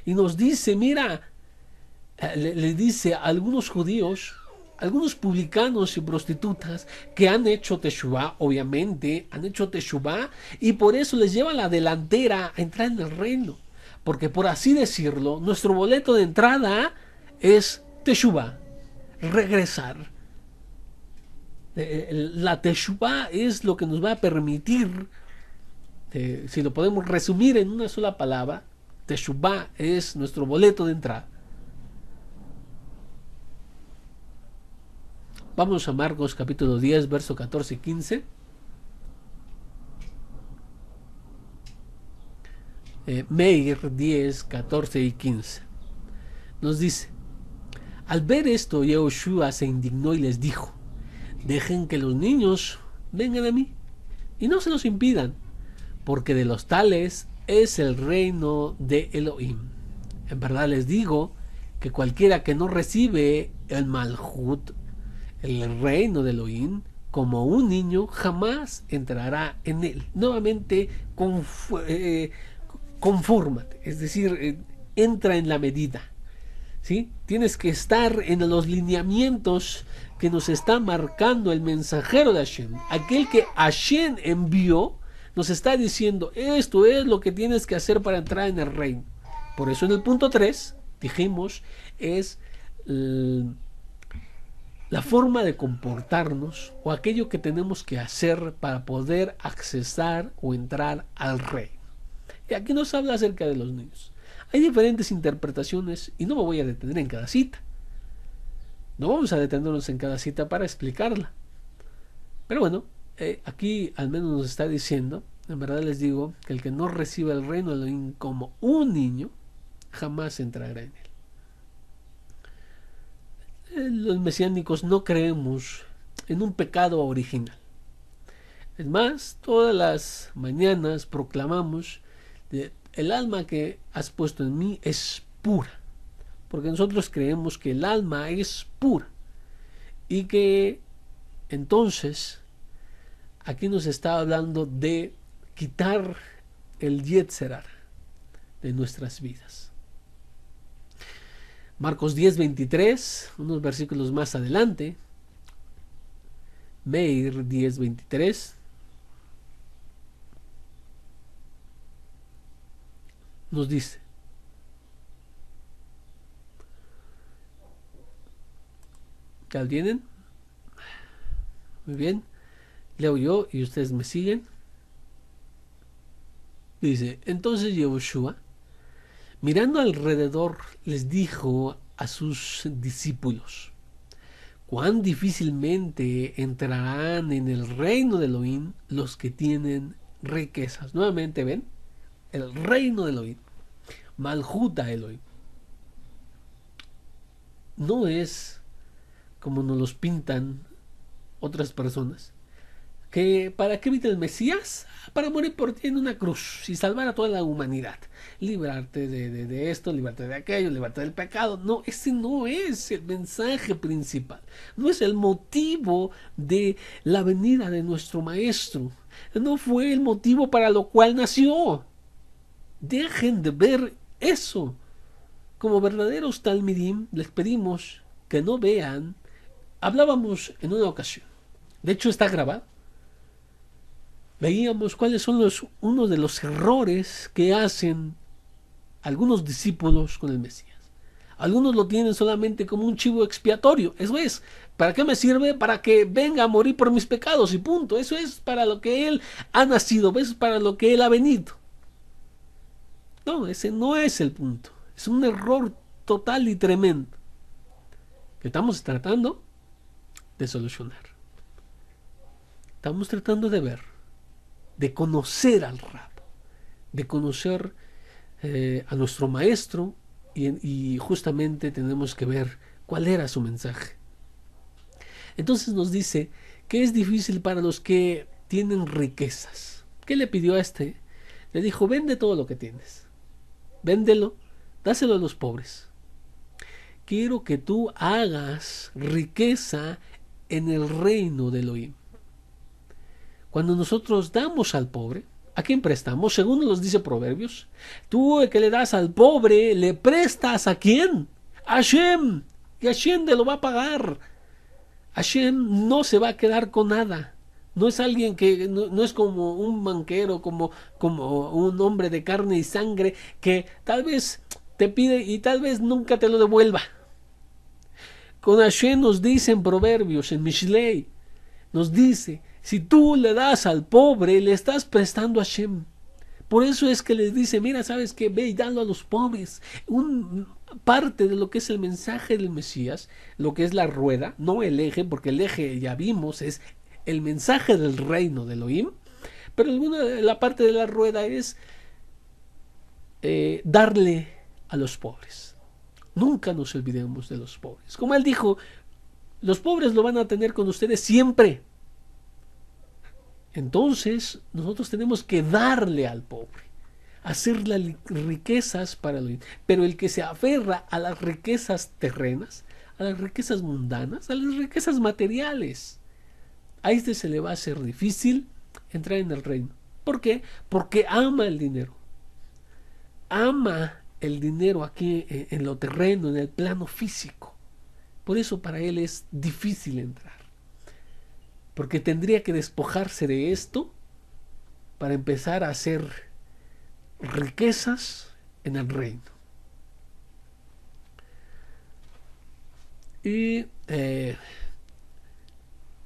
y nos dice, mira, le dice a algunos judíos, algunos publicanos y prostitutas que han hecho teshuvá, obviamente, han hecho teshuvá, y por eso les lleva la delantera a entrar en el reino. Porque por así decirlo, nuestro boleto de entrada es teshuvá, regresar. La teshuvá es lo que nos va a permitir, si lo podemos resumir en una sola palabra, teshuvá es nuestro boleto de entrada. Vamos a Marcos capítulo 10, verso 14 y 15. Meir 10, 14 y 15. Nos dice: al ver esto, Yehoshua se indignó y les dijo: dejen que los niños vengan a mí y no se los impidan, porque de los tales es el reino de Elohim. En verdad les digo que cualquiera que no recibe el Malhut, el reino de Elohim, como un niño, jamás entrará en él. Nuevamente, confórmate, es decir, entra en la medida. ¿Sí? Tienes que estar en los lineamientos que nos está marcando el mensajero de Hashem. Aquel que Hashem envió nos está diciendo: esto es lo que tienes que hacer para entrar en el reino. Por eso en el punto 3 dijimos, es la forma de comportarnos o aquello que tenemos que hacer para poder accesar o entrar al reino. Y aquí nos habla acerca de los niños. Hay diferentes interpretaciones y no me voy a detener en cada cita. No vamos a detenernos en cada cita para explicarla. Pero bueno, aquí al menos nos está diciendo, en verdad les digo, que el que no reciba el reino de Elohim como un niño, jamás entrará en él. Los mesiánicos no creemos en un pecado original. Es más, todas las mañanas proclamamos: el alma que has puesto en mí es pura. Porque nosotros creemos que el alma es pura. Y que entonces aquí nos está hablando de quitar el Yetzer Hara de nuestras vidas. Marcos 10, 23, unos versículos más adelante. Meir 10, 23. Nos dice: ¿ya tienen? Muy bien. Leo yo y ustedes me siguen. Dice: entonces Yehoshua, mirando alrededor, les dijo a sus discípulos: cuán difícilmente entrarán en el reino de Elohim los que tienen riquezas. Nuevamente, ven, el reino de Elohim, Malhuta Elohim, no es como nos los pintan otras personas, que ¿para qué vino el Mesías? Para morir por ti en una cruz y salvar a toda la humanidad, librarte de esto, librarte de aquello, librarte del pecado. No, ese no es el mensaje principal, no es el motivo de la venida de nuestro maestro, no fue el motivo para lo cual nació. Dejen de ver eso. Como verdaderos talmidim les pedimos que no vean. Hablábamos en una ocasión, de hecho está grabado, veíamos cuáles son uno de los errores que hacen algunos discípulos con el Mesías. Algunos lo tienen solamente como un chivo expiatorio. Eso es, ¿para qué me sirve? Para que venga a morir por mis pecados y punto. Eso es para lo que Él ha nacido, eso es para lo que Él ha venido. No, ese no es el punto. Es un error total y tremendo que estamos tratando de solucionar. Estamos tratando de ver, de conocer al Rab, de conocer a nuestro maestro, y justamente tenemos que ver cuál era su mensaje. Entonces nos dice que es difícil para los que tienen riquezas. ¿Qué le pidió a este? Le dijo: vende todo lo que tienes, véndelo, dáselo a los pobres. Quiero que tú hagas riqueza en el reino de Elohim. Cuando nosotros damos al pobre, ¿A quién prestamos? Según nos dice Proverbios, tú el que le das al pobre, ¿le prestas a quién? A Hashem. Y Hashem te lo va a pagar. Hashem no se va a quedar con nada. No es alguien que, no es como un banquero, como un hombre de carne y sangre que tal vez te pide y tal vez nunca te lo devuelva. Con Hashem nos dice en Proverbios, en Mishlei, nos dice, si tú le das al pobre, le estás prestando a Hashem. Por eso es que les dice, mira, ¿sabes qué? Ve y dalo a los pobres. Parte de lo que es el mensaje del Mesías, lo que es la rueda, no el eje, porque el eje ya vimos, es el mensaje del reino de Elohim, pero la parte de la rueda es darle a los pobres. Nunca nos olvidemos de los pobres. Como él dijo, los pobres lo van a tener con ustedes siempre. Entonces, nosotros tenemos que darle al pobre, hacerle riquezas para Elohim. Pero el que se aferra a las riquezas terrenas, a las riquezas mundanas, a las riquezas materiales, a este se le va a hacer difícil entrar en el reino. ¿Por qué? Porque ama el dinero. Ama el dinero aquí en lo terreno, en el plano físico. Por eso para él es difícil entrar. Porque tendría que despojarse de esto para empezar a hacer riquezas en el reino. Y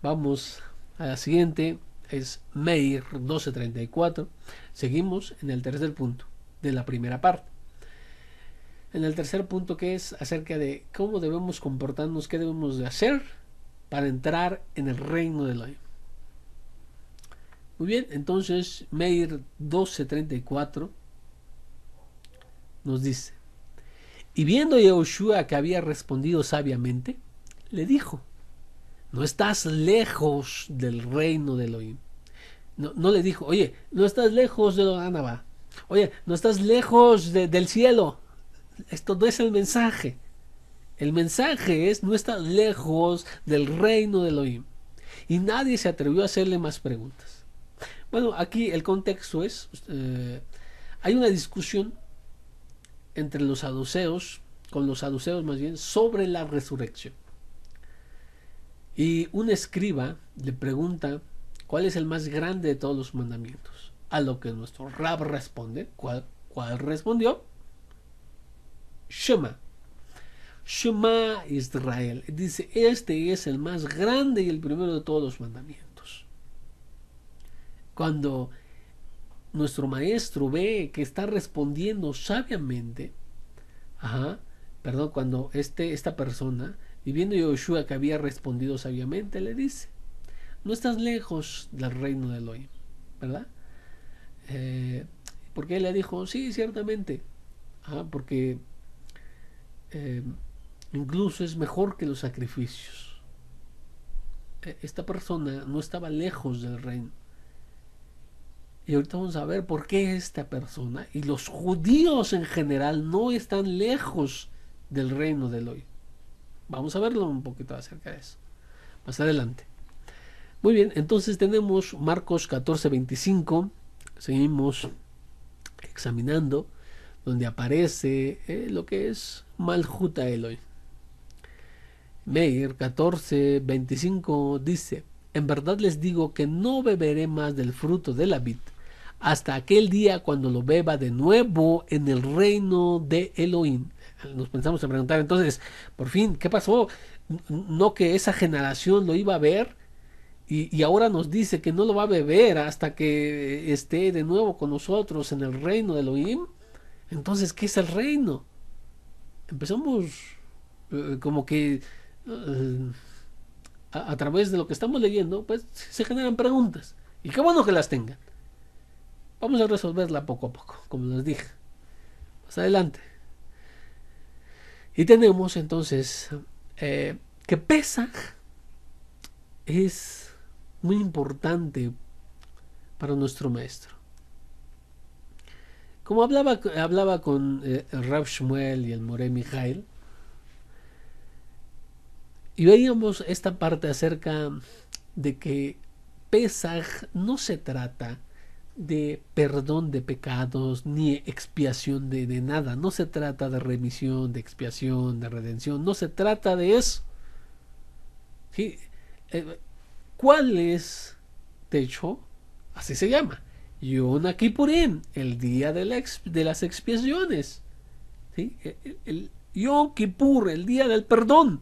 vamos a la siguiente, es Meir 12:34. Seguimos en el tercer punto de la primera parte. En el tercer punto, que es acerca de cómo debemos comportarnos, qué debemos de hacer para entrar en el reino de Elohim. Muy bien, entonces Meir 12:34 nos dice, y viendo Yehoshua que había respondido sabiamente, le dijo, no estás lejos del reino de Elohim. No le dijo, oye, no estás lejos de Lodanaba, oye, no estás lejos del cielo. Esto no es el mensaje. El mensaje es, no estás lejos del reino de Elohim. Y nadie se atrevió a hacerle más preguntas. Bueno, aquí el contexto es, hay una discusión entre los saduceos, con los saduceos más bien, sobre la resurrección. Y un escriba le pregunta cuál es el más grande de todos los mandamientos. A lo que nuestro Rab responde, ¿cuál respondió? Shema. Shema Israel. Dice, este es el más grande y el primero de todos los mandamientos. Cuando nuestro maestro ve que está respondiendo sabiamente, cuando esta persona, viviendo Yehoshua que había respondido sabiamente, le dice, no estás lejos del reino de Elohim, ¿verdad? Porque él le dijo, sí, ciertamente, porque incluso es mejor que los sacrificios. Esta persona no estaba lejos del reino. Y ahorita vamos a ver por qué esta persona y los judíos en general no están lejos del reino de Elohim. Vamos a verlo un poquito acerca de eso más adelante. Muy bien, entonces tenemos Marcos 14:25. Seguimos examinando donde aparece lo que es Malhut Elohim. Meir 14:25 dice, en verdad les digo que no beberé más del fruto de la vid hasta aquel día cuando lo beba de nuevo en el reino de Elohim. Nos pensamos en preguntar entonces, por fin, ¿qué pasó? No que esa generación lo iba a ver y ahora nos dice que no lo va a beber hasta que esté de nuevo con nosotros en el reino de Elohim. Entonces, ¿qué es el reino? Empezamos como que a través de lo que estamos leyendo, pues se generan preguntas. Y qué bueno que las tengan. Vamos a resolverla poco a poco, como les dije. Más adelante. Y tenemos entonces que Pesaj es muy importante para nuestro maestro. Como hablaba con el Rav Shmuel y el Moré Mijael, y veíamos esta parte acerca de que Pesaj no se trata de perdón de pecados ni expiación de nada. No se trata de remisión, de expiación, de redención. No se trata de eso. ¿Sí? ¿Cuál es? De hecho, así se llama. Yom Kippurim, el día de las expiaciones. ¿Sí? El Yom Kippur, el día del perdón.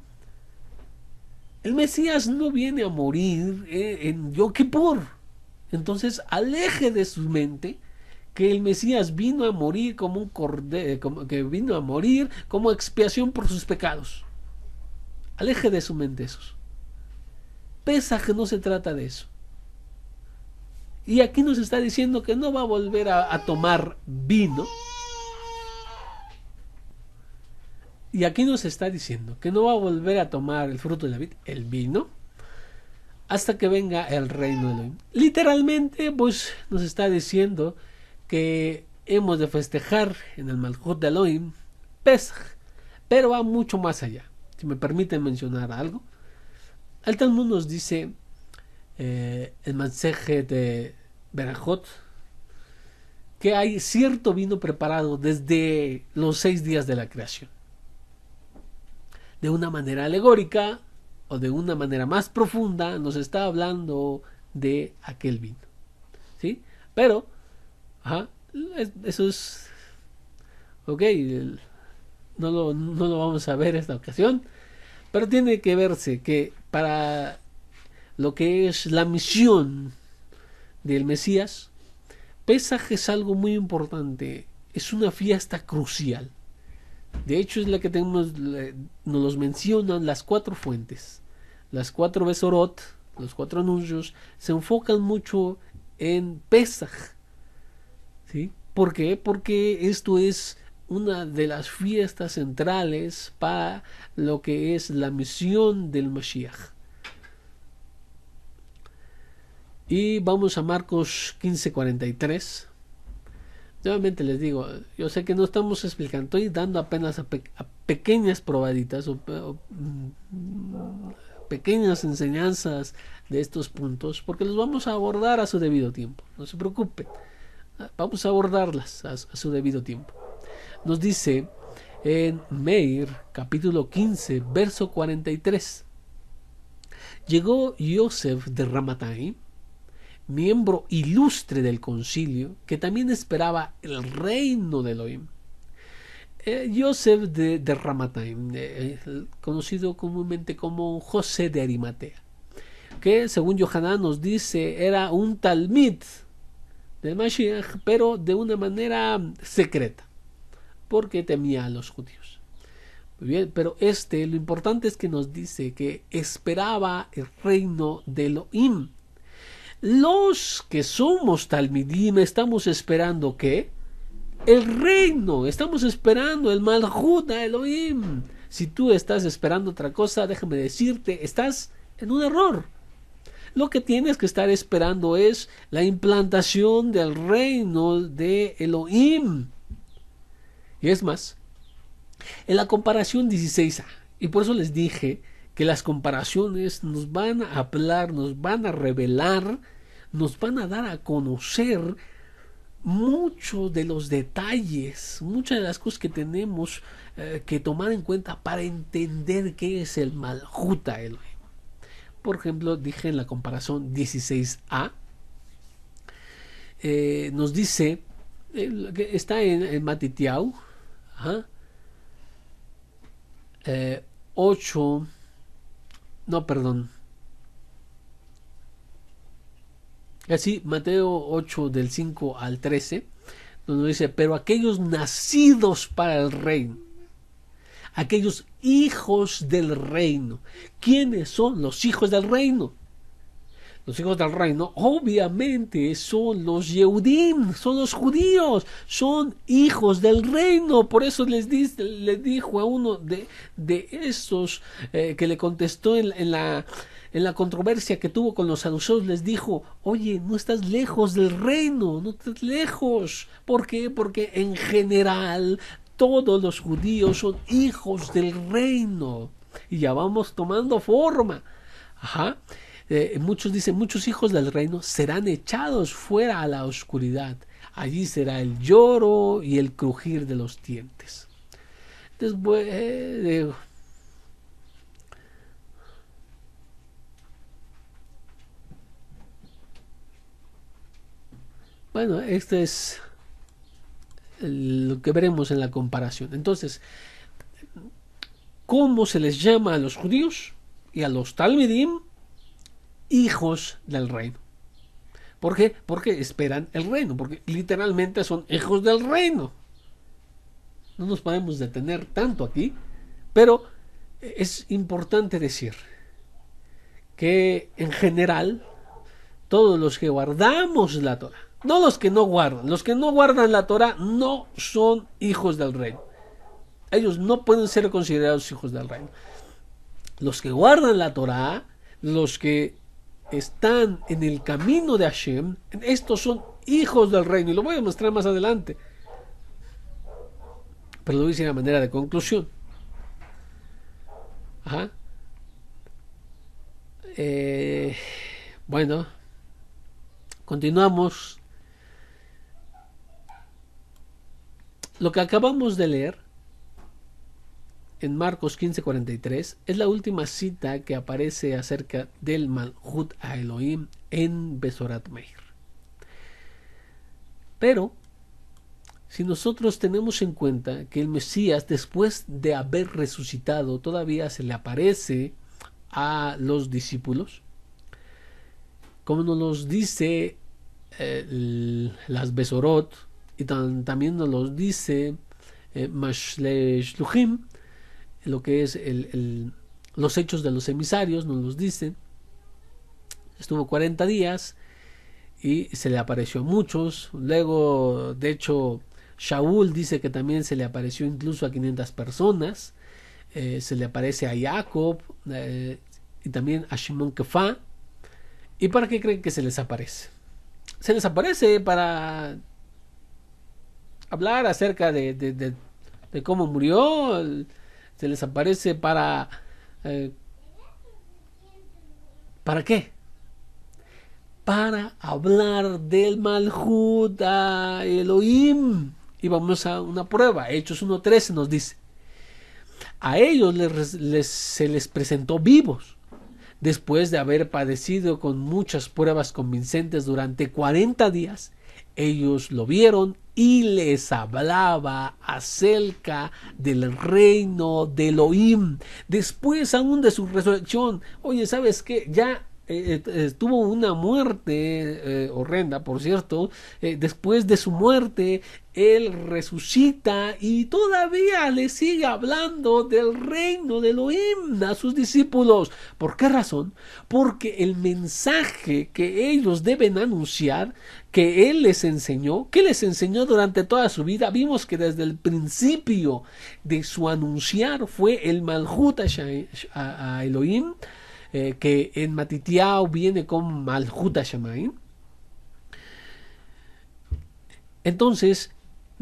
El Mesías no viene a morir en Yom Kippur. Entonces aleje de su mente que el Mesías vino a morir como un cordero, que vino a morir como expiación por sus pecados. Aleje de su mente esos. Pesaj no se trata de eso. Y aquí nos está diciendo que no va a volver a tomar vino. Y aquí nos está diciendo que no va a volver a tomar el fruto de la vid, el vino, hasta que venga el reino de Elohim. Literalmente, pues nos está diciendo que hemos de festejar en el Malhut de Elohim Pesaj, pero va mucho más allá. Si me permiten mencionar algo, el Talmud nos dice el Maseje de Berajot que hay cierto vino preparado desde los 6 días de la creación. De una manera alegórica o de una manera más profunda nos está hablando de aquel vino, ¿sí? Pero eso es ok, no lo vamos a ver esta ocasión, pero tiene que verse que para lo que es la misión del Mesías, Pesaj es algo muy importante, es una fiesta crucial. De hecho es la que nos los mencionan las 4 fuentes, las 4 Besorot, los 4 anuncios, se enfocan mucho en Pesaj, ¿sí? ¿Por qué? Porque esto es una de las fiestas centrales para lo que es la misión del Mashiach. Y vamos a Marcos 15:43. Nuevamente les digo, yo sé que no estamos explicando, estoy dando apenas a pequeñas probaditas o pequeñas enseñanzas de estos puntos, porque los vamos a abordar a su debido tiempo. No se preocupen, vamos a abordarlas a su debido tiempo. Nos dice en Meir, capítulo 15, verso 43. Llegó Yosef de Ramataim, miembro ilustre del concilio, que también esperaba el reino de Elohim. Yosef de Ramataim, conocido comúnmente como José de Arimatea, que según Yohanan nos dice era un talmid del Mashiach, pero de una manera secreta, porque temía a los judíos. Muy bien, pero lo importante es que nos dice que esperaba el reino de Elohim. Los que somos talmidim estamos esperando ¿qué? El reino, estamos esperando el Malhut a Elohim. Si tú estás esperando otra cosa, déjame decirte, estás en un error. Lo que tienes que estar esperando es la implantación del reino de Elohim. Y es más, en la comparación 16a, y por eso les dije que las comparaciones nos van a hablar, nos van a revelar, nos van a dar a conocer muchos de los detalles, muchas de las cosas que tenemos que tomar en cuenta para entender qué es el Malhut Elohim. Por ejemplo, dije en la comparación 16a, nos dice, que está en Matitiau, 8, no, perdón, así, Mateo 8 del 5 al 13, donde dice, pero aquellos nacidos para el reino, aquellos hijos del reino. ¿Quiénes son los hijos del reino? Los hijos del reino obviamente son los Yehudim, son los judíos, son hijos del reino. Por eso le dijo a uno de estos que le contestó en la controversia que tuvo con los saduceos, les dijo, oye, no estás lejos del reino, no estás lejos. ¿Por qué? Porque en general todos los judíos son hijos del reino. Y ya vamos tomando forma. Muchos dicen, muchos hijos del reino serán echados fuera a la oscuridad. Allí será el lloro y el crujir de los dientes. Después, bueno, esto es lo que veremos en la comparación. Entonces, ¿cómo se les llama a los judíos y a los talmidim? Hijos del reino. ¿Por qué? Porque esperan el reino, porque literalmente son hijos del reino. No nos podemos detener tanto aquí, pero es importante decir que en general todos los que guardamos la Torah, no los que no guardan la Torah no son hijos del reino. Ellos no pueden ser considerados hijos del reino. Los que guardan la Torah, los que están en el camino de Hashem, estos son hijos del reino, y lo voy a mostrar más adelante, pero lo voy a decir a manera de conclusión. Ajá. Bueno, continuamos. Lo que acabamos de leer en Marcos 15:43 es la última cita que aparece acerca del Malhut a Elohim en Besorat Meir. Pero si nosotros tenemos en cuenta que el Mesías, después de haber resucitado, todavía se le aparece a los discípulos, como nos los dice las Besorot, y también nos los dice Mashle Shluchim, lo que es los hechos de los emisarios, nos los dicen. Estuvo 40 días y se le apareció a muchos. Luego, de hecho, Shaul dice que también se le apareció incluso a 500 personas. Se le aparece a Jacob y también a Shimon Kefa. ¿Y para qué creen que se les aparece? Se les aparece para hablar acerca de cómo murió. Se les aparece para ¿para qué? Para hablar del Malhut a Elohim. Y vamos a una prueba. Hechos 1:13 nos dice: a ellos se les presentó vivos, después de haber padecido con muchas pruebas convincentes durante 40 días. Ellos lo vieron y les hablaba acerca del reino de Elohim, después aún de su resurrección. Oye, ¿sabes qué? Ya tuvo una muerte horrenda, por cierto. Después de su muerte, él resucita y todavía le sigue hablando del reino de Elohim a sus discípulos. ¿Por qué razón? Porque el mensaje que ellos deben anunciar, que él les enseñó, que les enseñó durante toda su vida, vimos que desde el principio de su anunciar fue el Malhut a Elohim, que en Matitiao viene con Malhut Hashamayim. Entonces,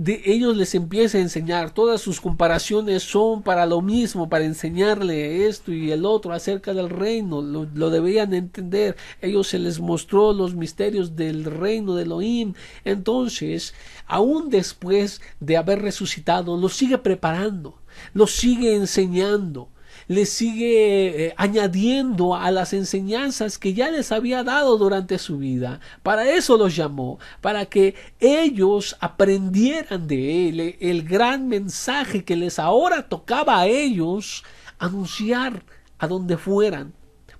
ellos les empieza a enseñar, todas sus comparaciones son para lo mismo, para enseñarle esto y el otro acerca del reino. Lo debían entender. Ellos se les mostró los misterios del reino de Elohim. Entonces, aún después de haber resucitado, los sigue preparando, los sigue enseñando, les sigue añadiendo a las enseñanzas que ya les había dado durante su vida. Para eso los llamó, para que ellos aprendieran de él el gran mensaje que les ahora tocaba a ellos anunciar a donde fueran,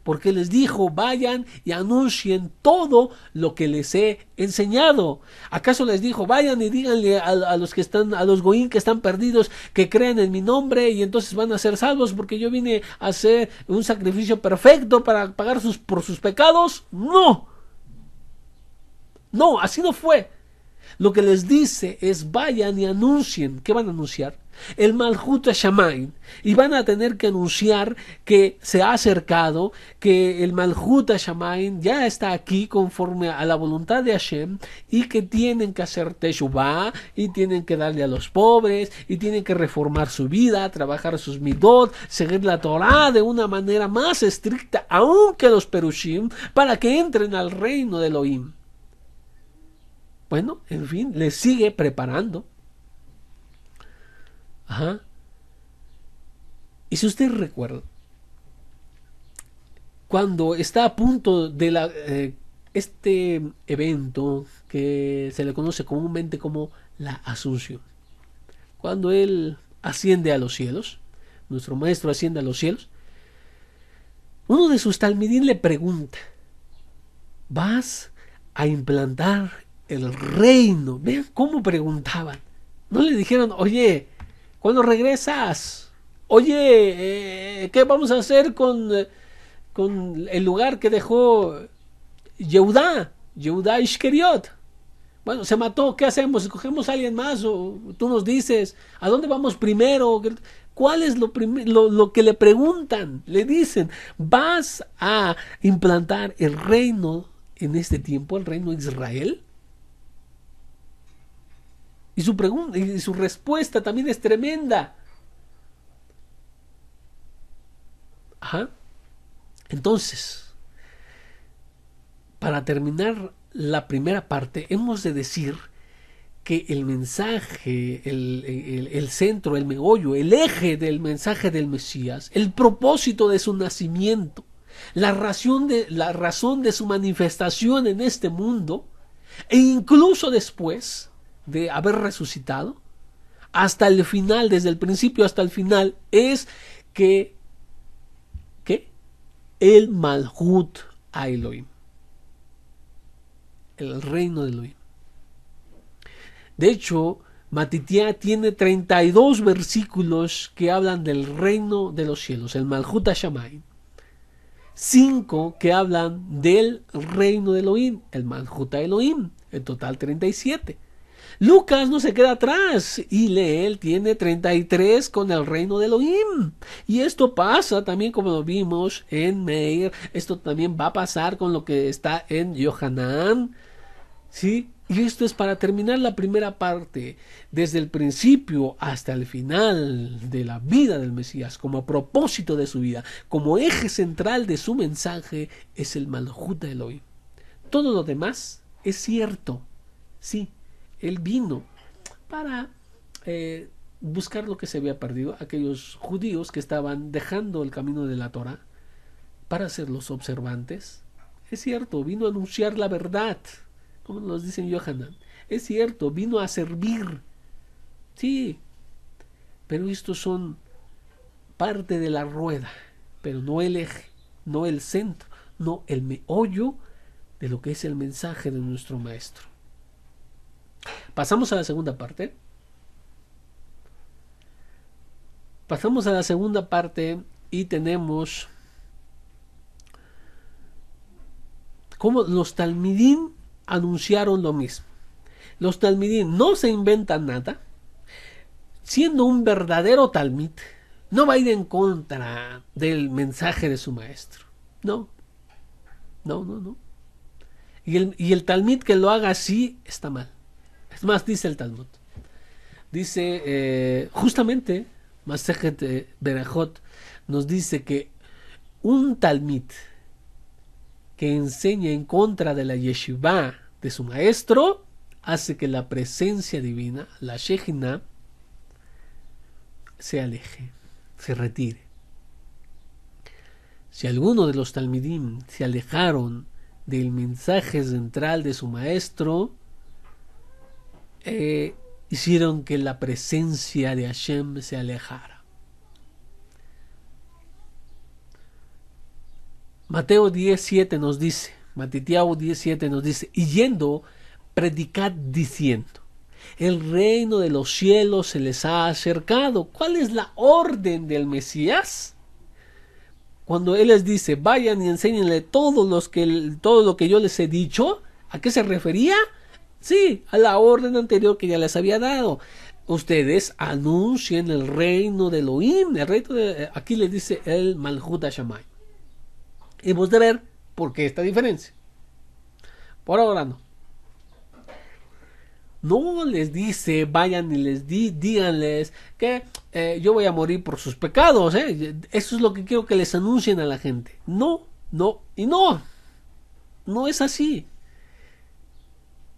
porque les dijo: vayan y anuncien todo lo que les he enseñado. ¿Acaso les dijo: vayan y díganle a los que están, a los goín que están perdidos, que crean en mi nombre y entonces van a ser salvos porque yo vine a hacer un sacrificio perfecto para pagar por sus pecados? No, así no fue. Lo que les dice es vayan y anuncien. ¿Qué van a anunciar? El Malhut Hashamayim. Y van a tener que anunciar que se ha acercado, que el Malhut Hashamayim ya está aquí conforme a la voluntad de Hashem, y que tienen que hacer Teshuvah, y tienen que darle a los pobres, y tienen que reformar su vida, trabajar sus midot, seguir la Torah de una manera más estricta aún que los Perushim, para que entren al reino de Elohim. Bueno, en fin, les sigue preparando. Ajá. Y si usted recuerda, cuando está a punto de este evento que se le conoce comúnmente como la Asunción, cuando él asciende a los cielos, nuestro maestro asciende a los cielos, uno de sus talmidín le pregunta, ¿vas a implantar el reino? Vean cómo preguntaban. No le dijeron, oye, ¿cuándo regresas? Oye, ¿qué vamos a hacer con el lugar que dejó Yehudá Ishkeriot? Bueno, se mató, ¿qué hacemos? ¿Escogemos a alguien más? ¿O tú nos dices a dónde vamos primero? ¿Cuál es lo que le preguntan? Le dicen, ¿vas a implantar el reino en este tiempo, el reino de Israel? Y su pregunta y su respuesta también es tremenda. Ajá. Entonces, para terminar la primera parte, hemos de decir que el mensaje, el centro, el meollo, el eje del mensaje del Mesías, el propósito de su nacimiento, la razón de su manifestación en este mundo, e incluso después de haber resucitado, hasta el final, desde el principio hasta el final, es que el Malhut a Elohim, el reino de Elohim. De hecho, Matitiá tiene 32 versículos que hablan del reino de los cielos, el Malhut Hashamayim. 5 que hablan del reino de Elohim, el Malhut Elohim, en total 37. Lucas no se queda atrás y Leel tiene 33 con el reino de Elohim. Y esto pasa también, como lo vimos en Meir, esto también va a pasar con lo que está en Yohanan, ¿sí? Y esto es para terminar la primera parte, desde el principio hasta el final de la vida del Mesías, como propósito de su vida, como eje central de su mensaje, es el Malhut de Elohim. Todo lo demás es cierto, sí. Él vino para buscar lo que se había perdido, aquellos judíos que estaban dejando el camino de la Torah para ser los observantes. Es cierto, vino a anunciar la verdad, como nos dice Yohanan. Es cierto, vino a servir. Sí, pero estos son parte de la rueda, pero no el eje, no el centro, no el meollo de lo que es el mensaje de nuestro maestro. Pasamos a la segunda parte. Pasamos a la segunda parte y tenemos cómo los talmidín anunciaron lo mismo. Los talmidín no se inventan nada. Siendo un verdadero talmid, no va a ir en contra del mensaje de su maestro. No. Y el talmid que lo haga así está mal. Es más, dice el Talmud. Dice, justamente, Masejet Berajot nos dice que un talmid que enseña en contra de la yeshiva de su maestro hace que la presencia divina, la Shejina, se aleje, se retire. Si alguno de los talmidim se alejaron del mensaje central de su maestro, hicieron que la presencia de Hashem se alejara. Mateo 10:7 nos dice, Matitiao 10:7 nos dice, y yendo, predicad diciendo, el reino de los cielos se les ha acercado. ¿Cuál es la orden del Mesías? Cuando él les dice, vayan y enséñenle todo lo que yo les he dicho, ¿a qué se refería? Sí, a la orden anterior que ya les había dado. Ustedes anuncien el reino de Elohim, el reino de, aquí les dice el Malhut Hashamay. Hemos de ver por qué esta diferencia. Por ahora no. No les dice, vayan y les díganles que yo voy a morir por sus pecados. Eso es lo que quiero que les anuncien a la gente. No, no y no. No es así.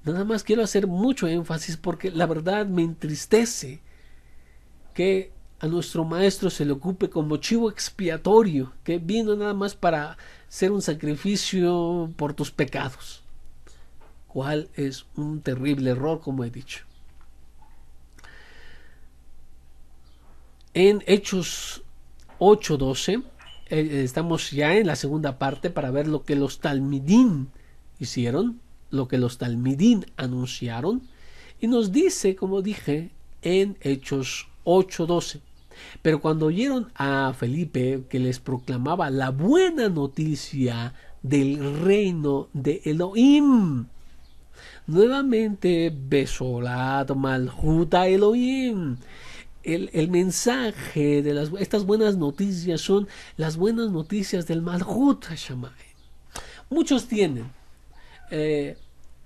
Nada más quiero hacer mucho énfasis porque la verdad me entristece que a nuestro maestro se le ocupe como chivo expiatorio, que vino nada más para ser un sacrificio por tus pecados, cual es un terrible error, como he dicho. En Hechos 8:12 estamos ya en la segunda parte para ver lo que los talmidín hicieron, lo que los talmidín anunciaron, y nos dice, como dije, en Hechos 8:12. Pero cuando oyeron a Felipe que les proclamaba la buena noticia del reino de Elohim, nuevamente Besorat Malhuta Elohim. El mensaje de estas buenas noticias son las buenas noticias del Malhut Hashamay. Muchos tienen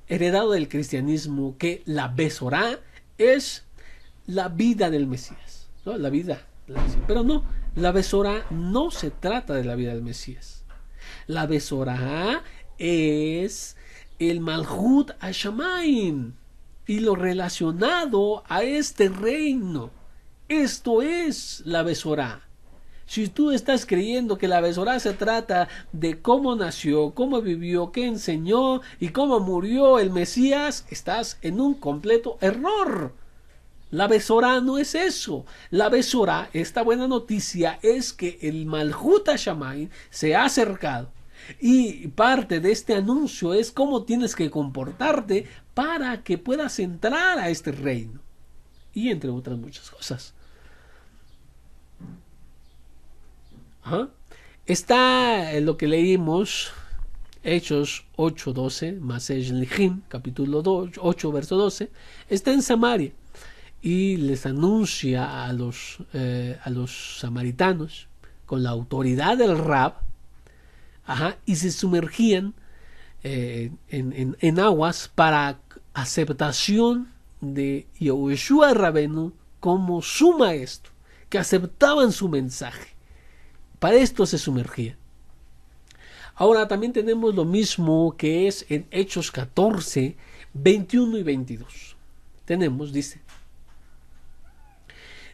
heredado del cristianismo que la Besorá es la vida del Mesías, ¿no? La vida del Mesías. Pero no, la Besorá no se trata de la vida del Mesías. La Besorá es el Malhut Hashamayim y lo relacionado a este reino. Esto es la Besorá. Si tú estás creyendo que la Besorá se trata de cómo nació, cómo vivió, qué enseñó y cómo murió el Mesías, estás en un completo error. La Besorá no es eso. La Besorá, esta buena noticia, es que el Malhut Hashamayim se ha acercado. Y parte de este anuncio es cómo tienes que comportarte para que puedas entrar a este reino. Y entre otras muchas cosas. Está lo que leímos, Hechos 8:12, Masej Lijim, capítulo 8, verso 12, está en Samaria y les anuncia a los samaritanos con la autoridad del Rab, y se sumergían en aguas para aceptación de Yehoshua Rabenu como su maestro, que aceptaban su mensaje. Para esto se sumergía. Ahora también tenemos lo mismo que es en Hechos 14, 21 y 22. Tenemos, dice,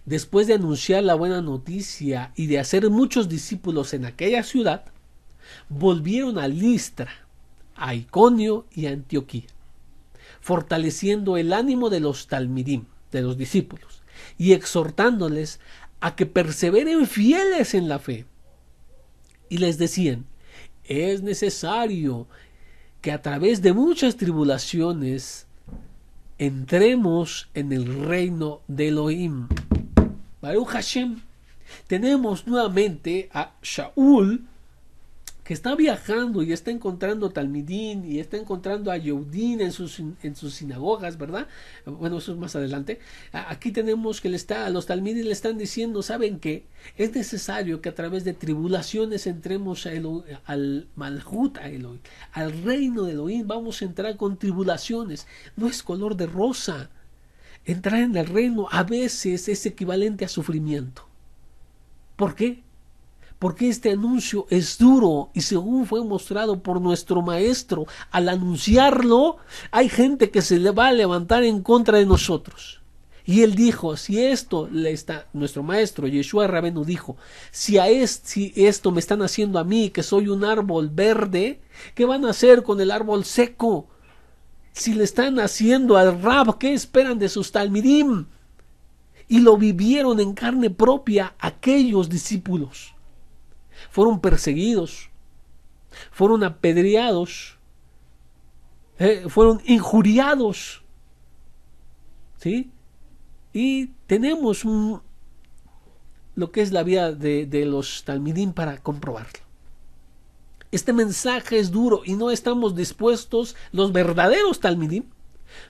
después de anunciar la buena noticia y de hacer muchos discípulos en aquella ciudad, volvieron a Listra, a Iconio y a Antioquía, fortaleciendo el ánimo de los talmidim, de los discípulos, y exhortándoles a que perseveren fieles en la fe. Y les decían, es necesario que a través de muchas tribulaciones entremos en el reino de Elohim. Baruch Hashem. Tenemos nuevamente a Shaul, que está viajando y está encontrando talmidín y está encontrando a Yehudín en sus sinagogas, ¿verdad? Bueno, eso es más adelante. Aquí tenemos que a los talmidín le están diciendo, ¿saben qué? Es necesario que a través de tribulaciones entremos al Malhut, a Elohim, al reino de Elohim. Vamos a entrar con tribulaciones. No es color de rosa. Entrar en el reino a veces es equivalente a sufrimiento. ¿Por qué? Porque este anuncio es duro y según fue mostrado por nuestro maestro, al anunciarlo, hay gente que se le va a levantar en contra de nosotros. Y él dijo, nuestro maestro Yeshua Rabenu dijo, si esto me están haciendo a mí, que soy un árbol verde, ¿qué van a hacer con el árbol seco? Si le están haciendo al Rab, ¿qué esperan de sus talmidim? Y lo vivieron en carne propia aquellos discípulos. Fueron perseguidos, fueron apedreados, fueron injuriados, ¿sí? Y tenemos lo que es la vida de los talmidín para comprobarlo. Este mensaje es duro y no estamos dispuestos, los verdaderos talmidín,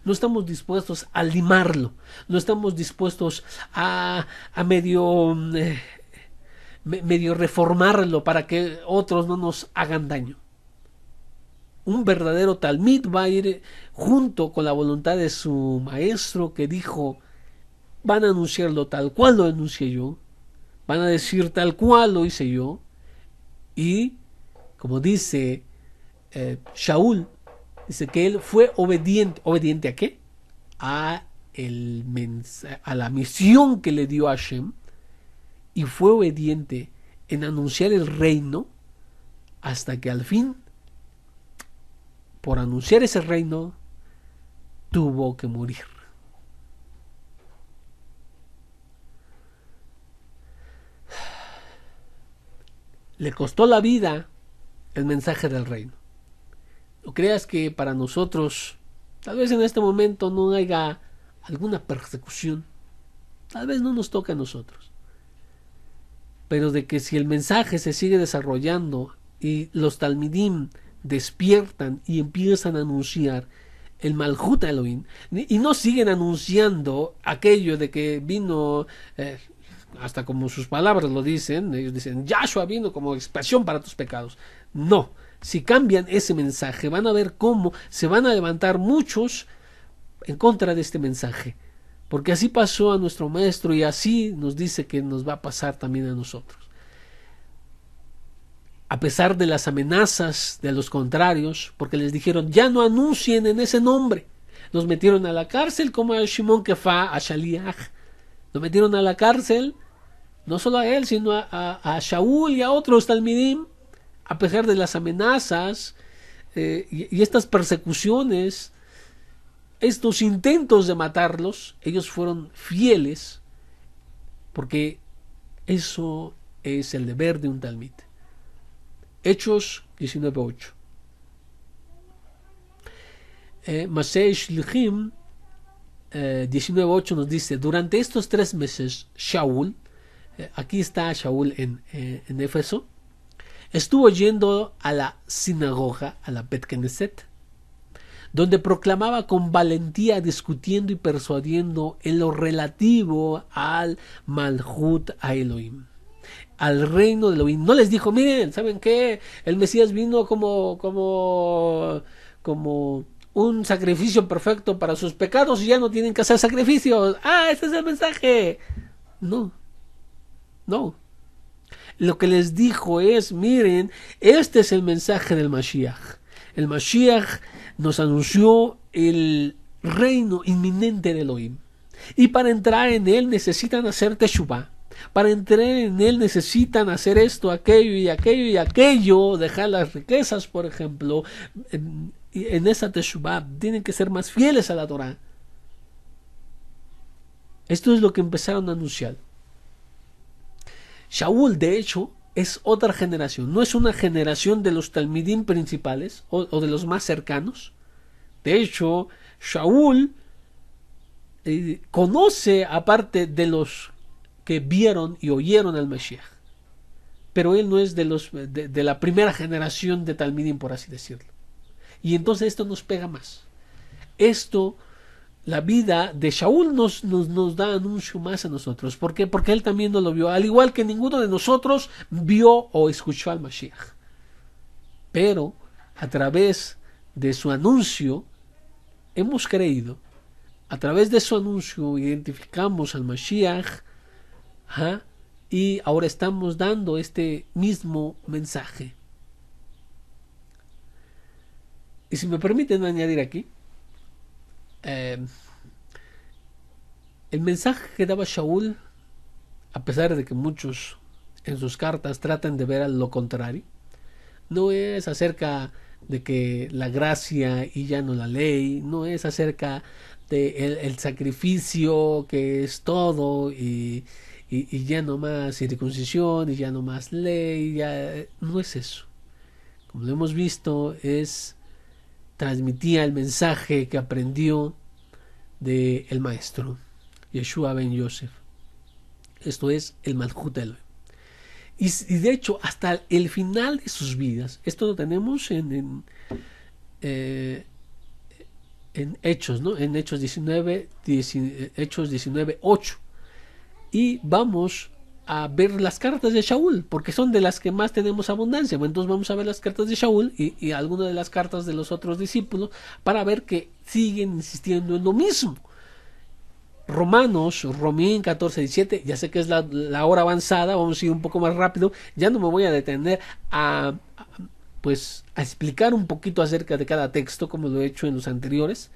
No estamos dispuestos a limarlo, no estamos dispuestos a medio reformarlo para que otros no nos hagan daño. Un verdadero talmid va a ir junto con la voluntad de su maestro, que dijo: van a anunciarlo tal cual lo anuncié yo, van a decir tal cual lo hice yo. Y como dice Shaul, dice que él fue obediente. ¿Obediente a qué? A la misión que le dio Hashem, y fue obediente en anunciar el reino hasta que al fin, por anunciar ese reino, tuvo que morir. Le costó la vida el mensaje del reino. No creas que para nosotros, tal vez en este momento no haya alguna persecución, tal vez no nos toque a nosotros, pero de que si el mensaje se sigue desarrollando y los talmidim despiertan y empiezan a anunciar el Malhut Elohim, y no siguen anunciando aquello de que vino, hasta como sus palabras lo dicen, ellos dicen: Yahshua vino como expiación para tus pecados. No, si cambian ese mensaje, van a ver cómo se van a levantar muchos en contra de este mensaje, porque así pasó a nuestro maestro y así nos dice que nos va a pasar también a nosotros. A pesar de las amenazas de los contrarios, porque les dijeron: ya no anuncien en ese nombre. Los metieron a la cárcel, como a Shimon Kefa, a Shaliach. Los metieron a la cárcel, no solo a él, sino a Shaul y a otros talmidim. A pesar de las amenazas y estas persecuciones, estos intentos de matarlos, ellos fueron fieles, porque eso es el deber de un talmid. Hechos 19:8. Masei Shlichim 19:8 nos dice: durante estos 3 meses Shaul, aquí está Shaul en Éfeso, estuvo yendo a la sinagoga, a la Bet Knesset, donde proclamaba con valentía, discutiendo y persuadiendo en lo relativo al Malhut Elohim, al reino de Elohim. No les dijo: miren, ¿saben qué? El Mesías vino como un sacrificio perfecto para sus pecados y ya no tienen que hacer sacrificios. Ese es el mensaje. No. Lo que les dijo es: miren, este es el mensaje del Mashiach. El Mashiach nos anunció el reino inminente de Elohim, y para entrar en él necesitan hacer teshuvah. Para entrar en él necesitan hacer esto, aquello y aquello y aquello, dejar las riquezas, por ejemplo. En esa teshuvah tienen que ser más fieles a la Torah. Esto es lo que empezaron a anunciar. Shaul, de hecho, es otra generación. No es una generación de los talmidim principales o de los más cercanos. De hecho, Shaul conoce, aparte de los que vieron y oyeron al Mashiach, pero él no es de la primera generación de talmidim, por así decirlo. Y entonces esto nos pega más. La vida de Shaul nos da anuncio más a nosotros. ¿Por qué? Porque él también no lo vio, al igual que ninguno de nosotros vio o escuchó al Mashiach. Pero a través de su anuncio hemos creído. A través de su anuncio identificamos al Mashiach, y ahora estamos dando este mismo mensaje. Y si me permiten añadir aquí, el mensaje que daba Shaul, a pesar de que muchos en sus cartas tratan de ver lo contrario, no es acerca de que la gracia y ya no la ley, no es acerca de el sacrificio que es todo y ya no más circuncisión y ya no más ley, no es eso. Como lo hemos visto, transmitía el mensaje que aprendió del maestro Yeshua ben Yosef. Esto es el Malhut Elohim. Y de hecho, hasta el final de sus vidas, esto lo tenemos en en Hechos, ¿no? En Hechos 19:8. Y vamos a ver las cartas de Shaul, porque son de las que más tenemos abundancia. Bueno, entonces vamos a ver las cartas de Shaul y algunas de las cartas de los otros discípulos para ver que siguen insistiendo en lo mismo. Romín 14:17, ya sé que es la hora avanzada, vamos a ir un poco más rápido, ya no me voy a detener a explicar un poquito acerca de cada texto como lo he hecho en los anteriores.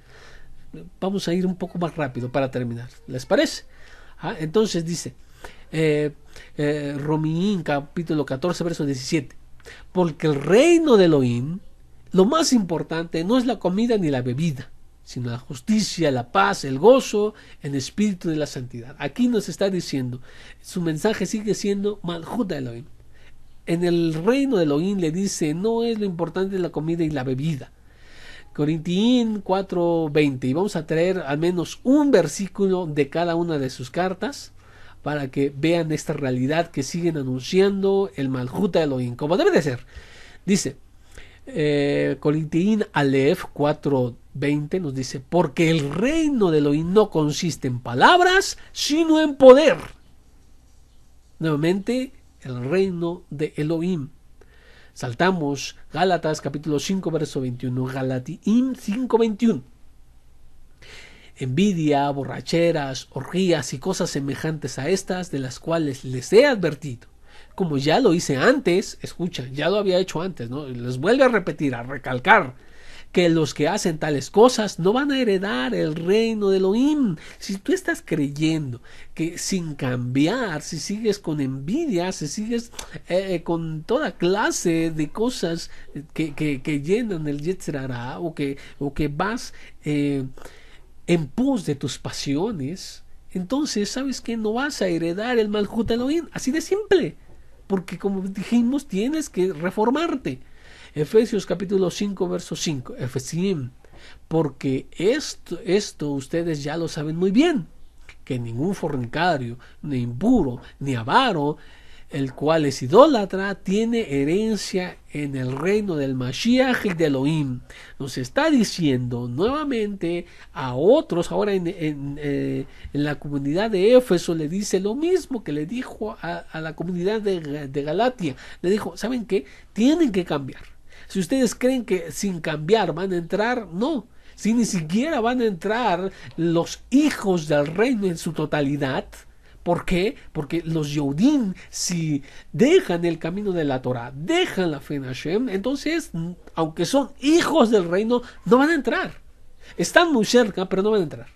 Vamos a ir un poco más rápido para terminar, ¿les parece? Entonces dice Romín capítulo 14 verso 17, porque el reino de Elohim, lo más importante no es la comida ni la bebida, sino la justicia, la paz, el gozo, el espíritu de la santidad. Aquí nos está diciendo, su mensaje sigue siendo Malhut Elohim. En el reino de Elohim le dice, no es lo importante la comida y la bebida. Corintiín 4:20, y vamos a traer al menos un versículo de cada una de sus cartas para que vean esta realidad que siguen anunciando el Malhut Elohim, como debe de ser. Dice Corintiín Aleph 4:20 nos dice, porque el reino de Elohim no consiste en palabras, sino en poder. Nuevamente, el reino de Elohim. Saltamos Gálatas capítulo 5 verso 21, Galatiim 5:21. Envidia, borracheras, orgías y cosas semejantes a estas, de las cuales les he advertido. Como ya lo hice antes, escucha, ya lo había hecho antes, ¿no? Les vuelve a repetir, a recalcar, que los que hacen tales cosas no van a heredar el reino de Elohim. Si tú estás creyendo que sin cambiar, si sigues con envidia, si sigues con toda clase de cosas que llenan el Yetzer Hara, o que vas en pos de tus pasiones, entonces sabes que no vas a heredar el Malhut Elohim, así de simple, porque como dijimos, tienes que reformarte. Efesios capítulo 5 verso 5, Efesim, porque esto ustedes ya lo saben muy bien, que ningún fornicario, ni impuro, ni avaro, el cual es idólatra, tiene herencia en el reino del Mashiach y de Elohim. Nos está diciendo nuevamente a otros, ahora en la comunidad de Éfeso le dice lo mismo que le dijo a la comunidad de Galatia. Le dijo, ¿saben qué? Tienen que cambiar. Si ustedes creen que sin cambiar van a entrar, no. Si ni siquiera van a entrar los hijos del reino en su totalidad. ¿Por qué? Porque los Yehudim, si dejan el camino de la Torah, dejan la fe en Hashem, entonces, aunque son hijos del reino, no van a entrar. Están muy cerca, pero no van a entrar.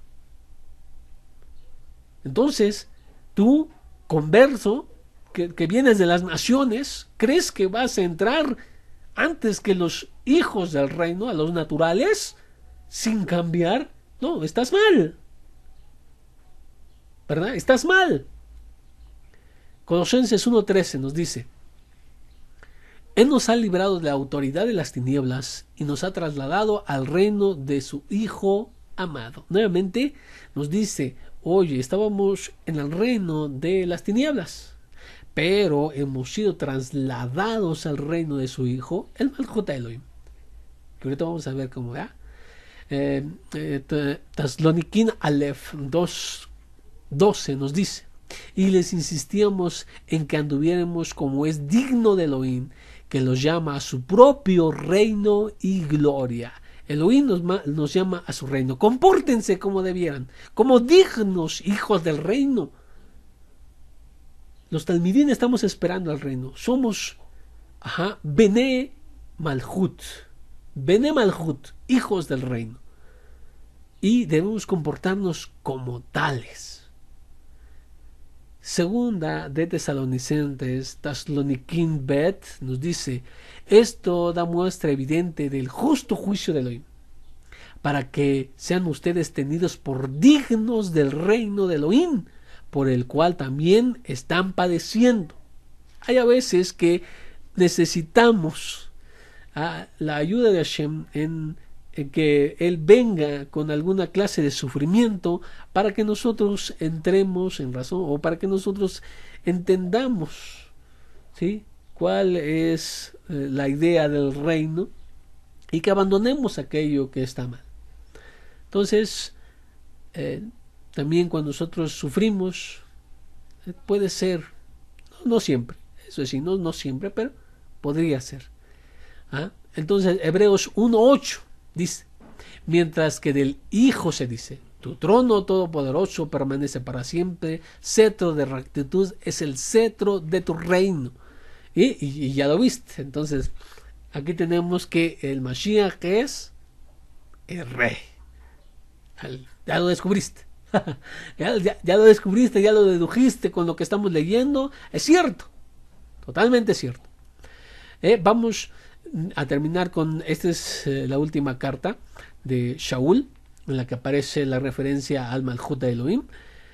Entonces, tú, converso, que vienes de las naciones, ¿crees que vas a entrar antes que los hijos del reino, a los naturales, sin cambiar? No, estás mal. ¿Verdad? Estás mal. Colosenses 1:13 nos dice, Él nos ha librado de la autoridad de las tinieblas y nos ha trasladado al reino de su Hijo amado. Nuevamente nos dice, oye, estábamos en el reino de las tinieblas, pero hemos sido trasladados al reino de su Hijo, el Malhut Elohim. Que ahorita vamos a ver cómo va. Tasloniquín Aleph 2:12 nos dice, y les insistíamos en que anduviéramos como es digno de Elohim, que los llama a su propio reino y gloria. Elohim nos llama a su reino. Compórtense como debieran, como dignos hijos del reino. Los talmidín estamos esperando al reino. Somos Bene Malhut, hijos del reino. Y debemos comportarnos como tales. Segunda de Tesalonicenses, Tasloniquín Bet, nos dice, esto da muestra evidente del justo juicio de Elohim, para que sean ustedes tenidos por dignos del reino de Elohim, por el cual también están padeciendo. Hay a veces que necesitamos la ayuda de Hashem en que Él venga con alguna clase de sufrimiento para que nosotros entremos en razón, o para que nosotros entendamos, ¿sí?, cuál es la idea del reino y que abandonemos aquello que está mal. Entonces, también cuando nosotros sufrimos, puede ser, no siempre, eso sí, no siempre, pero podría ser. Entonces, Hebreos 1:8 dice, mientras que del Hijo se dice, tu trono todopoderoso permanece para siempre, cetro de rectitud es el cetro de tu reino. Y ya lo viste. Entonces, aquí tenemos que el Mashiach es el rey. Ya lo descubriste. ya lo descubriste, ya lo dedujiste con lo que estamos leyendo. Es cierto, totalmente cierto. Vamos a terminar con, esta es la última carta de Shaul, en la que aparece la referencia al Malhut de Elohim.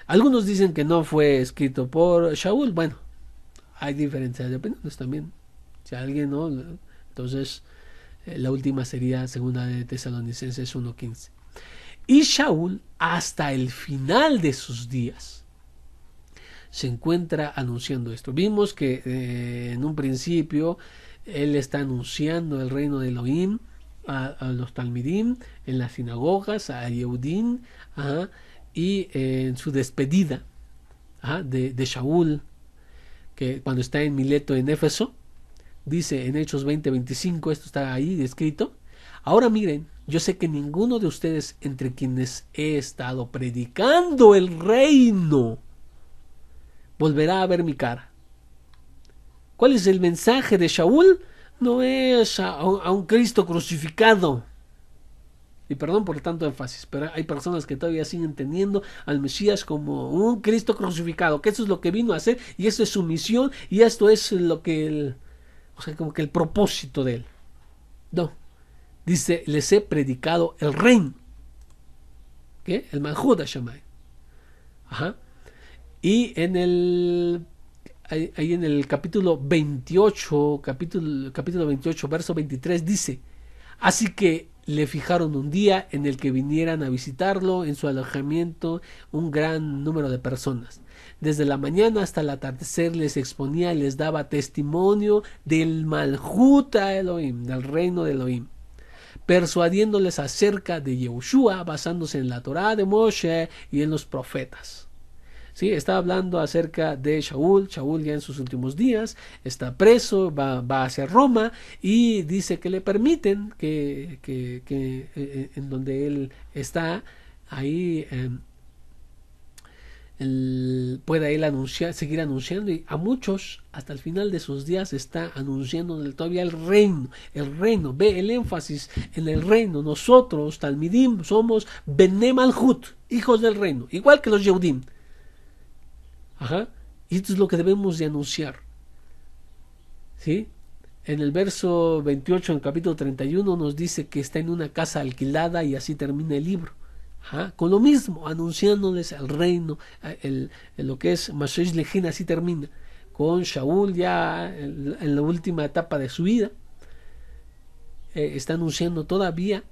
Algunos dicen que no fue escrito por Shaul. Bueno, hay diferencias de opiniones también. Si alguien no, entonces la última sería segunda de Tesalonicenses 1:15. Y Shaul, hasta el final de sus días, se encuentra anunciando esto. Vimos que en un principio él está anunciando el reino de Elohim a los Talmidim, en las sinagogas, a Yehudim, y en su despedida de Shaul, que cuando está en Mileto en Éfeso, dice en Hechos 20:25, esto está ahí descrito: ahora miren, yo sé que ninguno de ustedes entre quienes he estado predicando el reino volverá a ver mi cara. ¿Cuál es el mensaje de Shaul? No es a un Cristo crucificado. Y perdón por tanto énfasis, pero hay personas que todavía siguen teniendo al Mesías como un Cristo crucificado, que eso es lo que vino a hacer, y eso es su misión, y esto es lo que como que el propósito de él. No. Dice, les he predicado el reino. ¿Qué? El Malhut Hashamay. Y en el ahí en el capítulo 28, capítulo 28, verso 23, dice: así que le fijaron un día en el que vinieran a visitarlo en su alojamiento un gran número de personas. Desde la mañana hasta el atardecer les exponía y les daba testimonio del Malhut Elohim, del reino de Elohim, persuadiéndoles acerca de Yehoshua, basándose en la Torá de Moshe y en los profetas. Sí, está hablando acerca de Shaul. Shaul ya en sus últimos días está preso, va hacia Roma, y dice que le permiten que en donde él está, ahí pueda él seguir anunciando, y a muchos hasta el final de sus días está anunciando todavía el reino. Ve el énfasis en el reino. Nosotros, Talmidim, somos Bene Malhut, hijos del reino, igual que los Yehudim. Y esto es lo que debemos de anunciar. ¿Sí? En el verso 28, en el capítulo 31, nos dice que está en una casa alquilada, y así termina el libro. Con lo mismo, anunciándoles el reino, lo que es Mashiach Lehin, así termina. Con Shaul ya en la última etapa de su vida, está anunciando todavía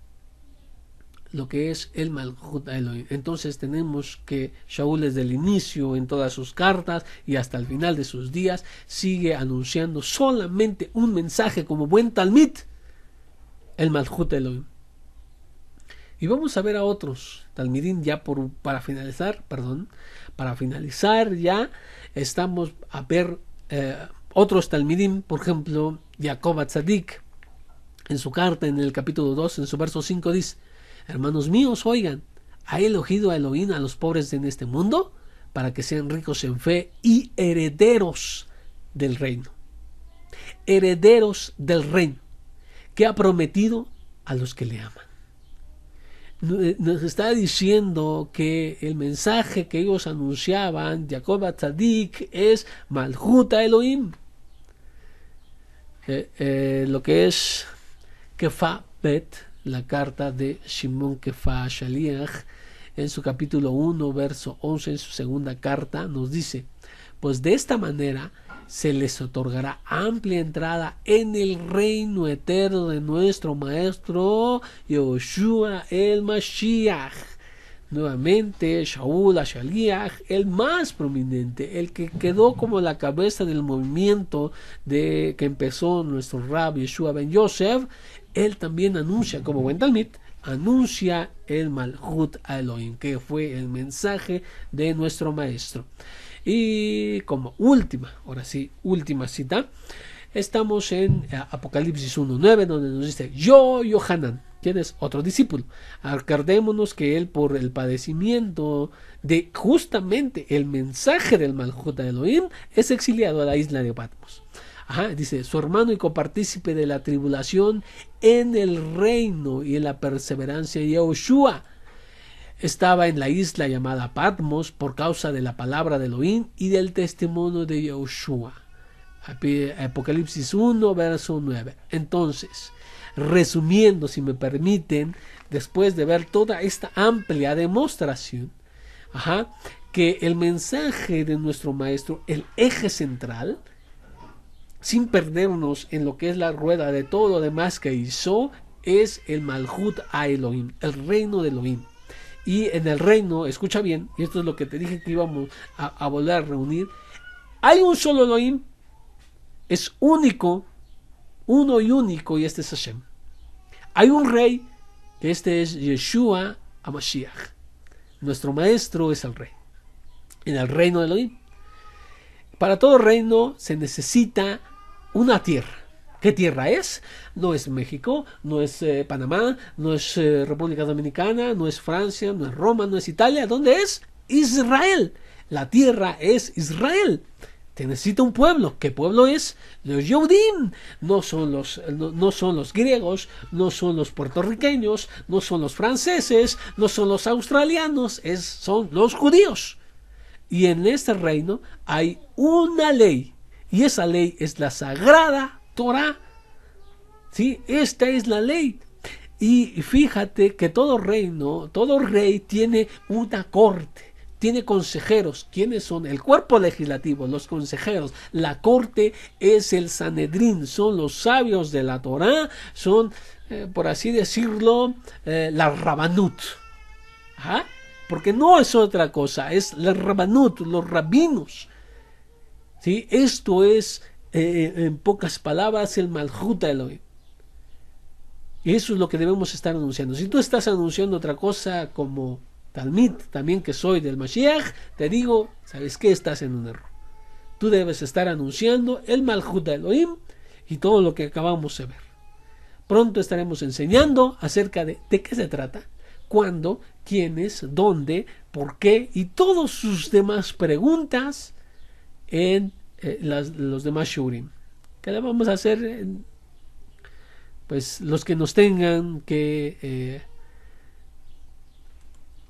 lo que es el Malhut Elohim. Entonces tenemos que Shaul desde el inicio, en todas sus cartas y hasta el final de sus días, sigue anunciando solamente un mensaje como buen Talmid: el Malhut Elohim. Y vamos a ver a otros Talmidim ya para finalizar ya estamos a ver otros Talmidim. Por ejemplo, Jacob Atzadik, en su carta en el capítulo 2, en su verso 5, dice: hermanos míos, oigan, ¿ha elegido a Elohim a los pobres en este mundo para que sean ricos en fe y herederos del reino? Herederos del reino que ha prometido a los que le aman. Nos está diciendo que el mensaje que ellos anunciaban, Jacob Atzadik, es Malhut Elohim. Lo que es Kefa Bet, la carta de Shimon Kefa Shaliach, en su capítulo 1, verso 11, en su segunda carta, nos dice: pues de esta manera se les otorgará amplia entrada en el reino eterno de nuestro maestro Yehoshua el Mashiach. Nuevamente, Shaul HaShaliach, el más prominente, el que quedó como la cabeza del movimiento que empezó nuestro Rab Yeshua ben Yosef, él también anuncia como buen Talmid anuncia el Malhut Elohim, que fue el mensaje de nuestro maestro. Y como última cita, estamos en Apocalipsis 1:9, donde nos dice: yo, Yohanan, ¿quién es? Otro discípulo. Acordémonos que él, por el padecimiento de justamente el mensaje del Malhut Elohim, es exiliado a la isla de Patmos. Dice: su hermano y copartícipe de la tribulación en el reino y en la perseverancia de Yahushua, estaba en la isla llamada Patmos por causa de la palabra de Elohim y del testimonio de Yahushua. Apocalipsis 1, verso 9. Entonces, resumiendo, si me permiten, después de ver toda esta amplia demostración, que el mensaje de nuestro maestro, el eje central, sin perdernos en lo que es la rueda de todo lo demás que hizo, es el Malhut Elohim, el reino de Elohim. Y en el reino, escucha bien, y esto es lo que te dije que íbamos a volver a reunir, hay un solo Elohim, es único, uno y único, y este es Hashem. Hay un rey, que este es Yeshua HaMashiach. Nuestro maestro es el rey, en el reino de Elohim. Para todo reino se necesita una tierra. ¿Qué tierra es? No es México, no es Panamá, no es República Dominicana, no es Francia, no es Roma, no es Italia. ¿Dónde es? Israel. La tierra es Israel. Te necesita un pueblo. ¿Qué pueblo es? Los Yehudim. No son los griegos, no son los puertorriqueños, no son los franceses, no son los australianos, son los judíos. Y en este reino hay una ley, y esa ley es la sagrada Torah. ¿Sí? Esta es la ley. Y fíjate que todo reino, todo rey tiene una corte, tiene consejeros. ¿Quiénes son? El cuerpo legislativo, los consejeros. La corte es el Sanedrín, son los sabios de la Torah, son, por así decirlo, la Rabanut. Porque no es otra cosa, es la Rabanut, los rabinos. ¿Sí? Esto es, en pocas palabras, el Malhut Elohim. Y eso es lo que debemos estar anunciando. Si tú estás anunciando otra cosa como Talmid, también que soy del Mashiach, te digo, ¿sabes qué? Estás en un error. Tú debes estar anunciando el Malhut Elohim y todo lo que acabamos de ver. Pronto estaremos enseñando acerca de qué se trata, cuándo, quiénes, dónde, por qué y todas sus demás preguntas en los demás shurim, que le vamos a hacer pues los que nos tengan que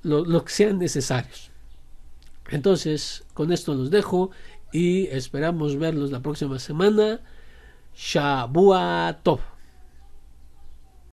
lo que sean necesarios. Entonces, con esto los dejo y esperamos verlos la próxima semana. Shabua Tov.